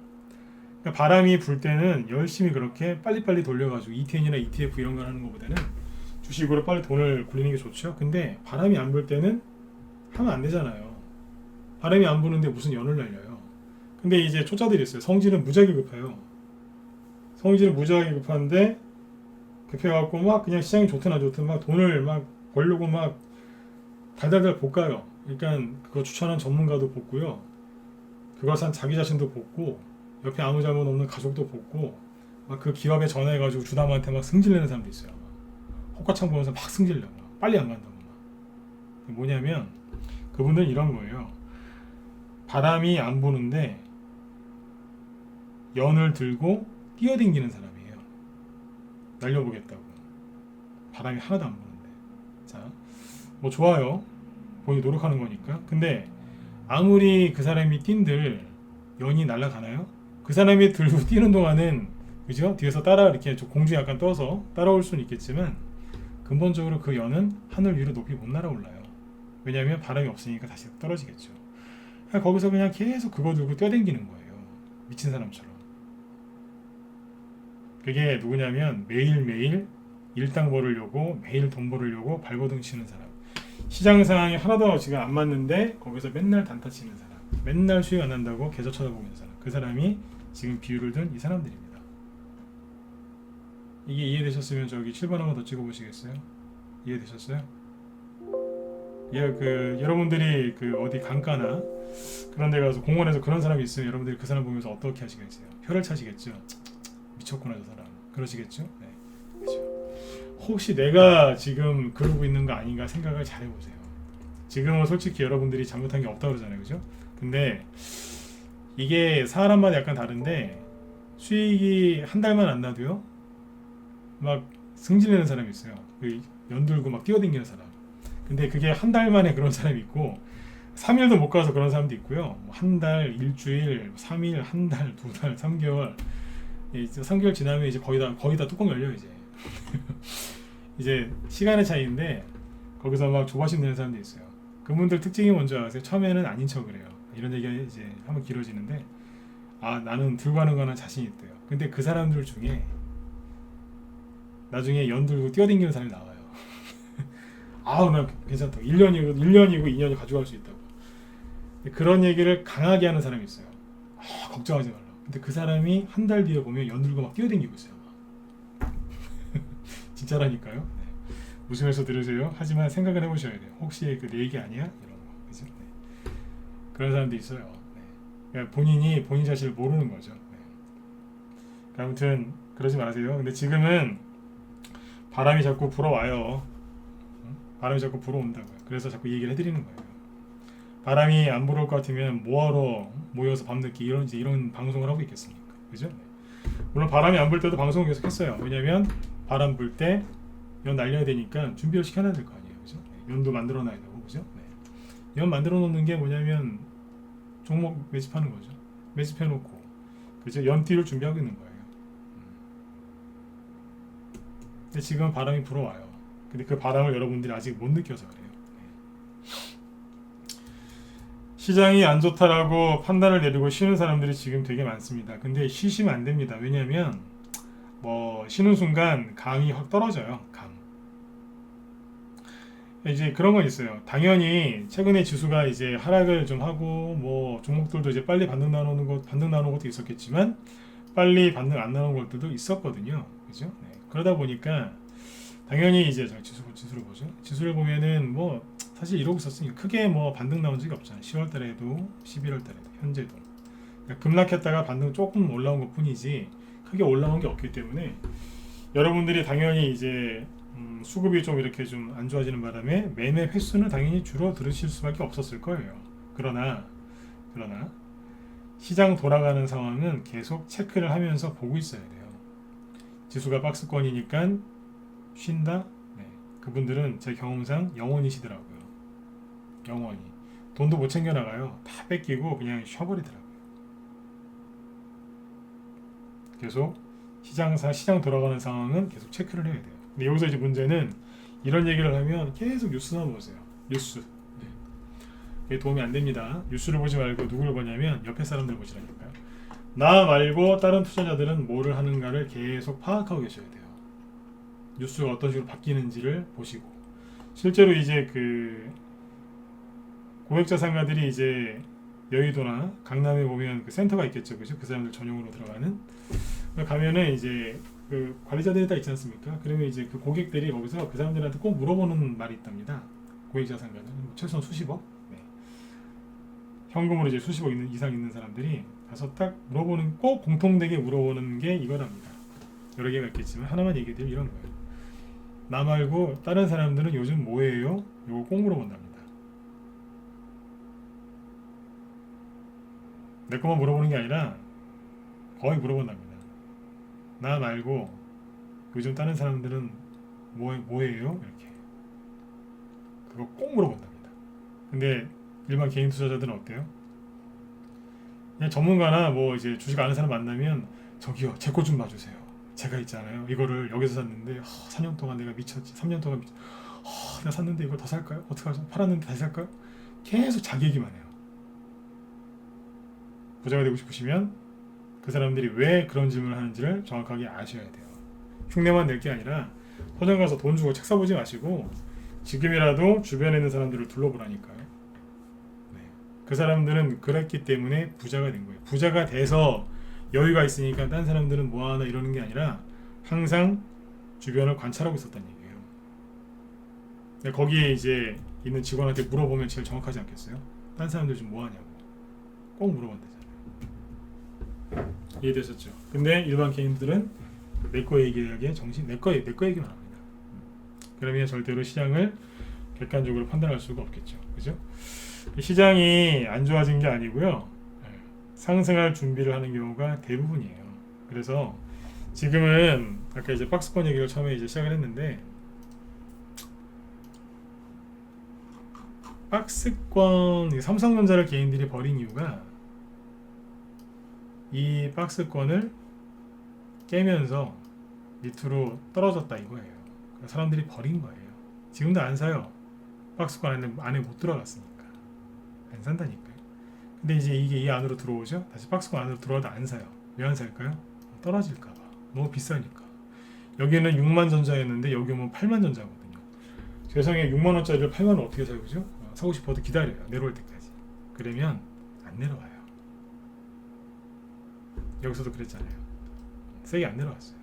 Speaker 1: 그러니까 바람이 불 때는 열심히 그렇게 빨리빨리 돌려가지고 ETN이나 ETF 이런 걸 하는 것보다는 주식으로 빨리 돈을 굴리는 게 좋죠. 근데 바람이 안 불 때는 하면 안 되잖아요. 바람이 안 부는데 무슨 연을 날려요. 근데 이제 초짜들이 있어요. 성질은 무지하게 급해요. 성질은 무지하게 급한데 급해갖고 막 그냥 시장이 좋든 안 좋든 막 돈을 막 벌려고 막 달달달 볶아요. 그러니까 그거 추천한 전문가도 볶고요. 그걸 산 자기 자신도 볶고 옆에 아무 잘못 없는 가족도 볶고 막 그 기업에 전화해가지고 주담한테 막 승질내는 사람도 있어요. 호가창 보면서 막 승질내고 빨리 안 간다고 막. 뭐냐면 그분들은 이런 거예요. 바람이 안 부는데 연을 들고 뛰어댕기는 사람이에요. 날려보겠다고. 바람이 하나도 안 부는데. 자, 뭐 좋아요. 본인이 노력하는 거니까. 근데 아무리 그 사람이 뛴들 연이 날아가나요? 그 사람이 들고 뛰는 동안은 그죠? 뒤에서 따라 이렇게 공중에 약간 떠서 따라올 수는 있겠지만 근본적으로 그 연은 하늘 위로 높이 못 날아올라요. 왜냐하면 바람이 없으니까 다시 떨어지겠죠. 거기서 그냥 계속 그거 들고 뛰어댕기는 거예요. 미친 사람처럼. 그게 누구냐면 매일매일 일당 벌으려고 매일 돈 벌으려고 발버둥 치는 사람. 시장 상황이 하나도 지금 안 맞는데 거기서 맨날 단타 치는 사람. 맨날 수익 안 난다고 계속 쳐다보는 사람. 그 사람이 지금 비율을 든 이 사람들입니다. 이게 이해되셨으면 저기 7번 한번 더 찍어보시겠어요? 이해되셨어요? 여러분들이 그 어디 강가나 그런 데 가서 공원에서 그런 사람이 있으면 여러분들이 그 사람 보면서 어떻게 하시겠어요? 혀를 차시겠죠? 미쳤구나 저 사람. 그러시겠죠? 네. 그렇죠. 혹시 내가 지금 그러고 있는 거 아닌가 생각을 잘 해보세요. 지금은 솔직히 여러분들이 잘못한 게 없다고 그러잖아요. 그죠? 근데 이게 사람마다 약간 다른데 수익이 한 달만 안 나도요 막 승질내는 사람이 있어요. 그 연들고 막 뛰어댕기는 사람. 근데 그게 한 달 만에 그런 사람이 있고 3일도 못 가서 그런 사람도 있고요. 한 달, 일주일, 3일, 한 달, 두 달, 3개월. 이제 3개월 지나면 이제 거의 다 뚜껑 열려 이제. 이제 시간의 차이인데 거기서 막 조바심 내는 사람도 있어요. 그분들 특징이 뭔지 아세요? 처음에는 아닌 척을 해요. 이런 얘기가 이제 한번 길어지는데 나는 들고 가는 거는 자신 있대요. 근데 그 사람들 중에 나중에 연 들고 뛰어댕기는 사람이 나와요. 나 괜찮다고. 1년이고 2년이 가져갈 수 있다고. 그런 얘기를 강하게 하는 사람이 있어요. 걱정하지 말라. 근데 그 사람이 한 달 뒤에 보면 연 들고 막 뛰어댕기고 있어요. 진짜라니까요. 네. 웃으면서 들으세요. 하지만 생각을 해보셔야 돼요. 혹시 그 내 얘기 아니야? 이런 거. 그죠? 네. 그런 사람도 있어요. 네. 그러니까 본인이 본인 자신을 모르는 거죠. 네. 아무튼 그러지 마세요. 근데 지금은 바람이 자꾸 불어와요. 바람이 자꾸 불어온다고요. 그래서 자꾸 얘기를 해드리는 거예요. 바람이 안 불어올 것 같으면 뭐하러 모여서 밤늦게 이런 방송을 하고 있겠습니까? 그죠? 네. 물론 바람이 안 불 때도 방송을 계속 했어요. 왜냐면 바람 불 때 연 날려야 되니까 준비를 시켜놔야 될 거 아니에요. 그죠? 네. 연도 만들어 놔야 되고, 그죠? 네. 연 만들어 놓는 게 뭐냐면 종목 매집하는 거죠. 매집해 놓고, 그죠? 연띠를 준비하고 있는 거예요. 근데 지금 바람이 불어와요. 근데 그 바람을 여러분들이 아직 못 느껴서 그래요. 시장이 안 좋다라고 판단을 내리고 쉬는 사람들이 지금 되게 많습니다. 근데 쉬시면 안 됩니다. 왜냐면 쉬는 순간 감이 확 떨어져요. 감. 이제 그런 건 있어요. 당연히 최근에 지수가 이제 하락을 좀 하고 종목들도 이제 빨리 반등 나오는 것도 있었겠지만 빨리 반등 안 나오는 것들도 있었거든요. 그죠? 네. 그러다 보니까 당연히 이제 지수를 보죠. 지수를 보면은 사실 이러고 있었으니까 크게 반등 나온 적이 없잖아요. 10월 달에도 11월 달에도 현재도 그러니까 급락했다가 반등 조금 올라온 것 뿐이지 크게 올라온 게 없기 때문에 여러분들이 당연히 이제 수급이 좀 이렇게 좀 안 좋아지는 바람에 매매 횟수는 당연히 줄어들으실 수밖에 없었을 거예요. 그러나 시장 돌아가는 상황은 계속 체크를 하면서 보고 있어야 돼요. 지수가 박스권이니까 쉰다? 네. 그분들은 제 경험상 영원이시더라고요. 영원히. 돈도 못 챙겨나가요. 다 뺏기고 그냥 쉬어버리더라고요. 계속 시장 돌아가는 상황은 계속 체크를 해야 돼요. 근데 여기서 이제 문제는 이런 얘기를 하면 계속 뉴스만 보세요. 뉴스. 네. 이게 도움이 안 됩니다. 뉴스를 보지 말고 누구를 보냐면 옆에 사람들 보시라니까요. 나 말고 다른 투자자들은 뭐를 하는가를 계속 파악하고 계셔야 돼요. 뉴스가 어떤 식으로 바뀌는지를 보시고 실제로 이제 그 고액자산가들이 이제 여의도나 강남에 보면 그 센터가 있겠죠, 그죠? 그 사람들 전용으로 들어가는 가면은 이제 그 관리자들이 다 있지 않습니까? 그러면 이제 그 고객들이 거기서 그 사람들한테 꼭 물어보는 말이 있답니다. 고액자산가는 최소한 수십억, 네. 현금으로 이제 수십억 이상 있는 사람들이 가서 딱 물어보는 꼭 공통되게 물어보는 게 이거랍니다. 여러 개가 있겠지만 하나만 얘기해드리면 이런 거예요. 나 말고 다른 사람들은 요즘 뭐해요? 이거 꼭 물어본답니다. 내 것만 물어보는 게 아니라 거의 물어본답니다. 나 말고 요즘 다른 사람들은 뭐해요? 이렇게 그거 꼭 물어본답니다. 근데 일반 개인 투자자들은 어때요? 그냥 전문가나 뭐 이제 주식 아는 사람 만나면 저기요 제 거 좀 봐주세요. 제가 있잖아요. 이거를 여기서 샀는데 4년 동안 내가 미쳤지. 3년 동안 내가 샀는데 이걸 더 살까요? 어떡하죠? 팔았는데 다시 살까요? 계속 자기 얘기만 해요. 부자가 되고 싶으시면 그 사람들이 왜 그런 질문을 하는지를 정확하게 아셔야 돼요. 흉내만 낼 게 아니라 서점 가서 돈 주고 책 사보지 마시고 지금이라도 주변에 있는 사람들을 둘러보라니까요. 네. 그 사람들은 그랬기 때문에 부자가 된 거예요. 부자가 돼서 여유가 있으니까 딴 사람들은 뭐하나 이러는 게 아니라 항상 주변을 관찰하고 있었다는 얘기예요. 거기에 이제 있는 직원한테 물어보면 제일 정확하지 않겠어요? 딴 사람들 좀 뭐하냐고 꼭 물어본대잖아요. 이해되셨죠? 근데 일반 개인들은 내 거 얘기하기에 정신 내 거 얘기만 합니다. 그러면 절대로 시장을 객관적으로 판단할 수가 없겠죠. 그죠? 시장이 안 좋아진 게 아니고요. 상승할 준비를 하는 경우가 대부분이에요. 그래서 지금은 아까 이제 박스권 얘기를 처음에 이제 시작을 했는데 박스권 삼성전자를 개인들이 버린 이유가 이 박스권을 깨면서 밑으로 떨어졌다 이거예요. 사람들이 버린 거예요. 지금도 안 사요. 박스권 안에 못 들어갔으니까 안 산다니까요. 근데 이제 이게 이 안으로 들어오죠. 다시 박스권 안으로 들어와도 안 사요. 왜 안 살까요? 떨어질까봐. 너무 비싸니까. 여기는 6만 전자였는데 여기 오면 8만 전자거든요. 세상에 6만 원짜리를 8만 원 어떻게 사요, 그죠? 사고 싶어도 기다려요. 내려올 때까지. 그러면 안 내려와요. 여기서도 그랬잖아요. 세게 안 내려왔어요.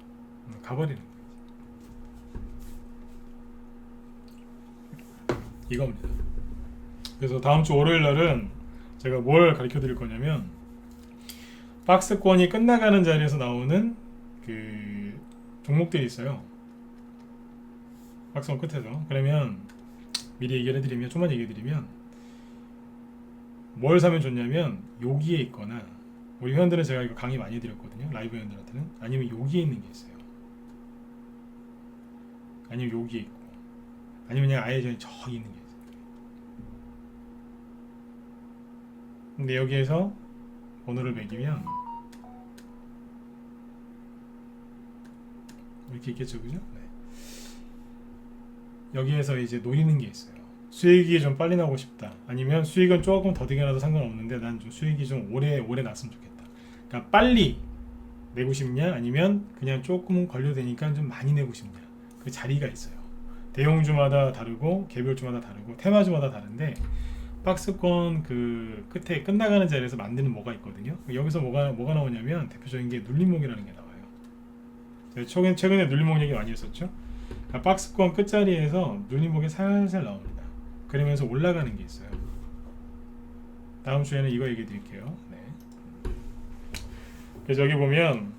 Speaker 1: 가버리는 거예요. 이겁니다. 그래서 다음 주 월요일 날은 제가 뭘 가르쳐 드릴 거냐면 박스권이 끝나가는 자리에서 나오는 그 종목들이 있어요. 박스권 끝에서. 그러면 미리 얘기를 해드리면 좀만 얘기해 드리면 뭘 사면 좋냐면 여기에 있거나 우리 회원들은 제가 이거 강의 많이 해드렸거든요. 라이브 회원들한테는. 아니면 여기에 있는 게 있어요. 아니면 여기에 있고 아니면 그냥 아예 저기 있는 게 있어요. 근데 여기에서 번호를 매기면 이렇게 있겠죠, 그죠? 네. 여기에서 이제 노리는 게 있어요. 수익이 좀 빨리 나고 싶다. 아니면 수익은 조금 더디게 나도 상관없는데 난 좀 수익이 좀 오래 났으면 좋겠다. 그러니까 빨리 내고 싶냐, 아니면 그냥 조금 걸려되니까 좀 많이 내고 싶냐. 그 자리가 있어요. 대형주마다 다르고 개별주마다 다르고 테마주마다 다른데 박스권 그 끝에 끝나가는 자리에서 만드는 뭐가 있거든요. 여기서 뭐가 나오냐면 대표적인 게 눌림목이라는 게 나와요. 최근에 눌림목 얘기 많이 했었죠. 그러니까 박스권 끝자리에서 눌림목이 살살 나옵니다. 그러면서 올라가는 게 있어요. 다음 주에는 이거 얘기 드릴게요. 네. 그래서 여기 보면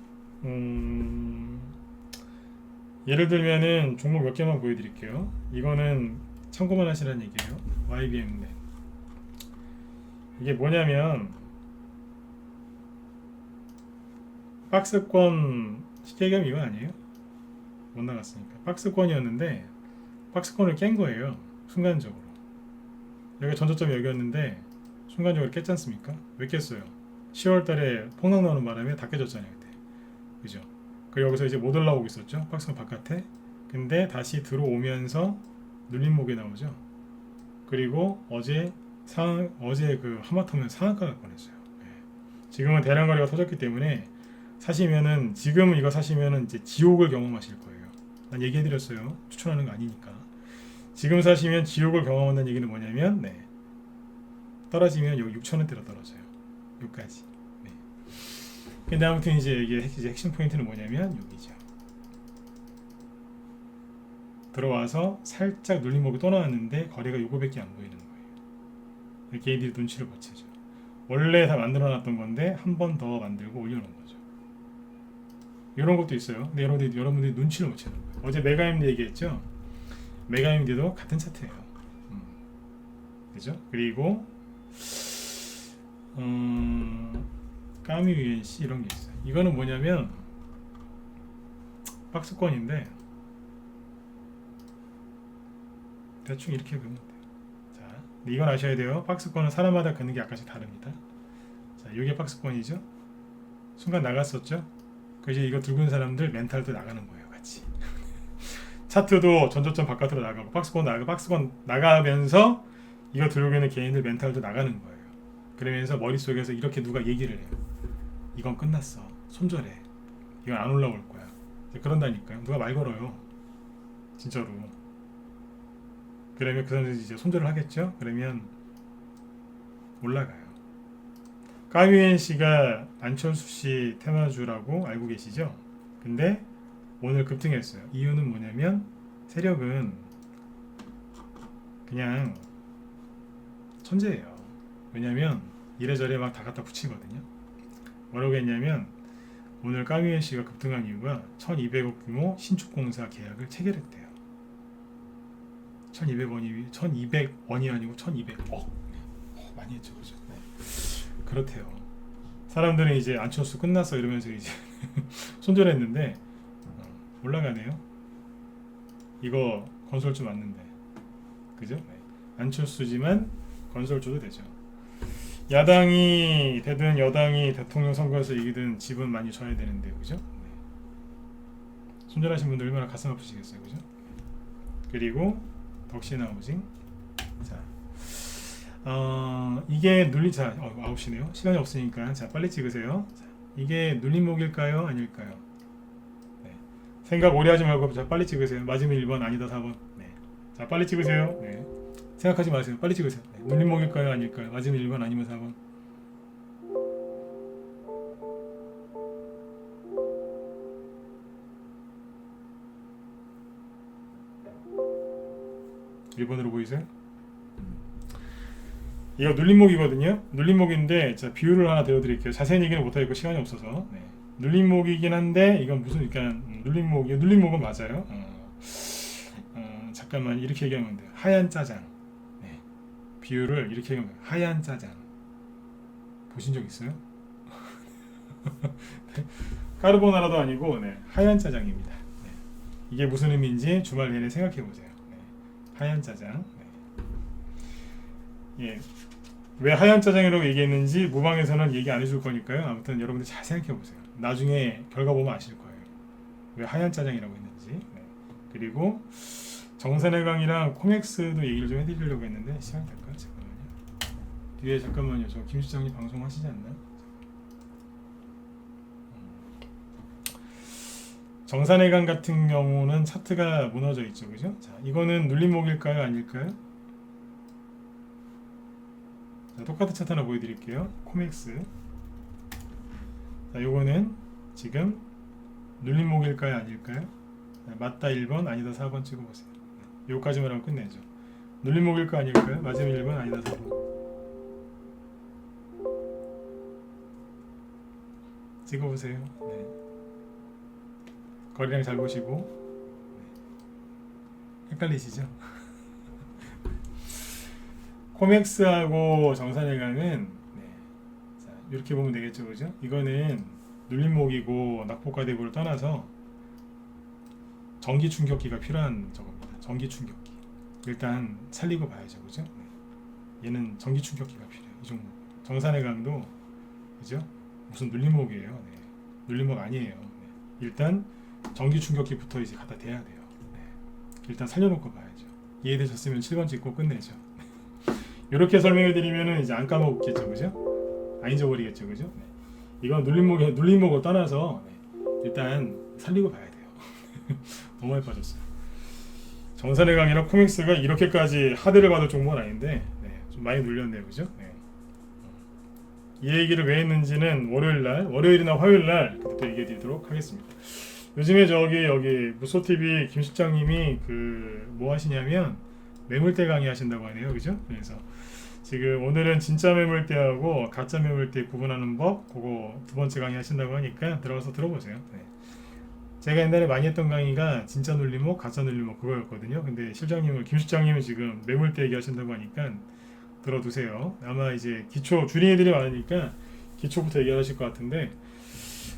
Speaker 1: 예를 들면은 종목 몇 개만 보여드릴게요. 이거는 참고만 하시라는 얘기예요. YBM. 이게 뭐냐면 박스권 시계겸 이거 아니에요? 못 나갔으니까 박스권이었는데 박스권을 깬 거예요. 순간적으로. 여기가 전저점이 여기였는데 순간적으로 깼지 않습니까? 왜 깼어요? 10월달에 폭락 나오는 바람에 다 깨졌잖아요 그때. 그죠? 그리고 여기서 이제 못 올라오고 있었죠. 박스권 바깥에. 근데 다시 들어오면서 눌림목이 나오죠. 그리고 어제 그 하마터면 상한가가 꺼냈어요. 지금은 대량 거래가 터졌기 때문에 사시면은 지금 이거 사시면은 이제 지옥을 경험하실 거예요. 난 얘기해드렸어요. 추천하는 거 아니니까. 지금 사시면 지옥을 경험한다는 얘기는 뭐냐면 떨어지면 여기 6,000원대로 떨어져요. 여기까지. 근데 아무튼 이제 이게 핵심 포인트는 뭐냐면 여기죠. 들어와서 살짝 눌림목이 또 나왔는데 거래가 요거밖에 안 보이는 거예요. 개인들이 눈치를 못 채죠. 원래 다 만들어놨던 건데 한 번 더 만들고 올려놓은 거죠. 이런 것도 있어요. 근데 여러분들이 눈치를 못 채는 거예요. 어제 메가임드 얘기했죠. 메가임드도 같은 차트예요. 그죠? 그리고 까미 UNC 이런 게 있어요. 이거는 뭐냐면 박스권인데 대충 이렇게 그리면 돼요. 자, 이건 아셔야 돼요. 박스권은 사람마다 그는 게 약간씩 다릅니다. 자, 이게 박스권이죠. 순간 나갔었죠. 그 이제 이거 들고 있는 사람들 멘탈도 나가는 거예요, 같이. 차트도 전저점 바깥으로 나가고 박스권 나가면서 이거 들고 있는 개인들 멘탈도 나가는 거예요. 그러면서 머릿속에서 이렇게 누가 얘기를 해요. 이건 끝났어. 손절해. 이건 안 올라올 거야. 그런다니까요. 누가 말 걸어요. 진짜로. 그러면 그 사람들이 이제 손절을 하겠죠. 그러면 올라가요. 까미엔 씨가 안철수 씨 테마주라고 알고 계시죠? 근데 오늘 급등했어요. 이유는 뭐냐면 세력은 그냥 천재예요. 왜냐면 이래저래 막 다 갖다 붙이거든요. 뭐라고 했냐면 오늘 까미엔 씨가 급등한 이유가 1200억 규모 신축공사 계약을 체결했대요. 1200원이 아니고 1200억. 많이 했죠, 그죠? 네. 그렇대요. 사람들은 이제 안철수 끝났어 이러면서 이제 손절했는데 올라가네요. 이거 건설주 맞는데, 그죠? 네. 안철수지만 건설주도 되죠. 야당이 되든 여당이 대통령 선거에서 이기든 집은 많이 져야 되는데, 그죠? 네. 손절하신 분들 얼마나 가슴 아프시겠어요, 그죠? 그리고 덕신하우징. 자, 이게 자, 9시네요. 시간이 없으니까 자 빨리 찍으세요. 자, 이게 눌림목일까요, 아닐까요? 네. 생각 오래 하지 말고 자 빨리 찍으세요. 맞으면 1번, 아니다 4번. 네. 자 빨리 찍으세요. 네. 생각하지 마세요. 빨리 찍으세요. 네. 눌림목일까요, 아닐까요? 맞으면 1번, 아니면 4번. 1번으로 보이세요? 이거 눌림목이거든요. 눌림목인데 자 비율을 하나 대어드릴게요. 자세히 얘기는 못하겠고 시간이 없어서. 네. 눌림목이긴 한데 이건 무슨 그러니까 눌림목은 맞아요. 잠깐만 이렇게 얘기하면 돼요. 하얀 짜장. 네. 비율을 이렇게 얘기하면 돼요. 하얀 짜장. 보신 적 있어요? 네. 까르보나라도 아니고 하얀 짜장입니다. 네. 이게 무슨 의미인지 주말 내내 생각해 보세요. 네. 하얀 짜장. 예. 왜 하얀 짜장이라고 얘기했는지 무방에서는 얘기 안 해줄 거니까요. 아무튼 여러분들 잘 생각해 보세요. 나중에 결과 보면 아실 거예요. 왜 하얀 짜장이라고 했는지. 네. 그리고 정산해강이랑 코맥스도 얘기를 좀 해드리려고 했는데 시간이 될까요? 잠깐만요. 뒤에 잠깐만요. 저 김 실장님 방송하시지 않나요? 정산해강 같은 경우는 차트가 무너져 있죠, 그죠? 자, 이거는 눌림목일까요, 아닐까요? 자, 똑같은 차트 하나 보여드릴게요. 코맥스. 자, 요거는 지금 눌림목일까요, 아닐까요? 자, 맞다 1번, 아니다 4번 찍어보세요. 요까지만 하면 끝내죠. 눌림목일까 아닐까요? 맞으면 1번, 아니다 4번. 찍어보세요. 네. 거리량 잘 보시고. 헷갈리시죠? 코맥스하고 정산해강은 네. 자, 이렇게 보면 되겠죠, 그죠? 이거는 눌림목이고 낙폭과대부를 떠나서 전기 충격기가 필요한 저겁니다. 전기 충격기. 일단 살리고 봐야죠, 그죠? 네. 얘는 전기 충격기가 필요해요. 이 종목. 정산해강도 그죠? 무슨 눌림목이에요. 네. 눌림목 아니에요. 네. 일단 전기 충격기부터 이제 갖다 대야 돼요. 네. 일단 살려놓고 봐야죠. 이해되셨으면 7번 찍고 끝내죠. 이렇게 설명해 드리면은 이제 안 까먹겠죠, 그죠? 안 잊어버리겠죠, 그죠? 네. 이건 눌림목을 떠나서 네. 일단 살리고 봐야 돼요. 너무 많이 빠졌어요. 정산해강이나 코믹스가 이렇게까지 하대를 받을 종목은 아닌데 네. 좀 많이 눌렸네요, 그죠? 네. 이 얘기를 왜 했는지는 월요일이나 화요일날 그때 또 얘기해 드리도록 하겠습니다. 요즘에 여기 무소TV 김 실장님이 그 뭐 하시냐면 매물대 강의 하신다고 하네요, 그죠? 그래서 지금 오늘은 진짜 매물대하고 가짜 매물대 구분하는 법 그거 두 번째 강의 하신다고 하니까 들어가서 들어보세요. 네. 제가 옛날에 많이 했던 강의가 진짜 눌림목, 가짜 눌림목 그거였거든요. 근데 김 실장님은 지금 매물대 얘기하신다고 하니까 들어두세요. 아마 이제 기초 주린이들이 많으니까 기초부터 얘기하실 것 같은데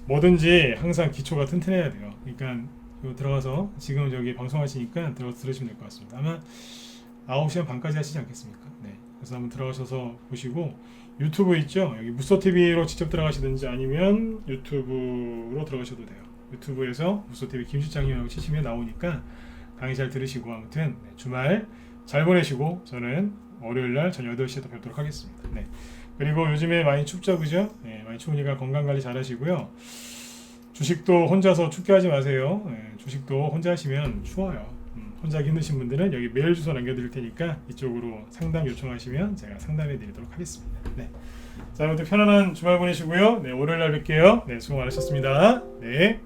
Speaker 1: 뭐든지 항상 기초가 튼튼해야 돼요. 그러니까 이거 들어가서 지금 저기 방송하시니까 들어가서 들으시면 될 것 같습니다. 아마 9시 반까지 하시지 않겠습니까? 네. 그래서 한번 들어가셔서 보시고 유튜브 있죠? 여기 무소TV로 직접 들어가시든지 아니면 유튜브로 들어가셔도 돼요. 유튜브에서 무소TV 김 실장님이라고 치시면 나오니까 강의 잘 들으시고 아무튼 네, 주말 잘 보내시고 저는 월요일날 저녁 8시에 또 뵙도록 하겠습니다. 네. 그리고 요즘에 많이 춥죠, 그죠? 네, 많이 추우니까 건강관리 잘 하시고요. 주식도 혼자서 춥게 하지 마세요. 네, 주식도 혼자 하시면 추워요. 혼자 하기 힘드신 분들은 여기 메일 주소 남겨드릴 테니까 이쪽으로 상담 요청하시면 제가 상담해 드리도록 하겠습니다. 네. 자, 아무튼 편안한 주말 보내시고요. 네, 월요일날 뵐게요. 네, 수고 많으셨습니다. 네.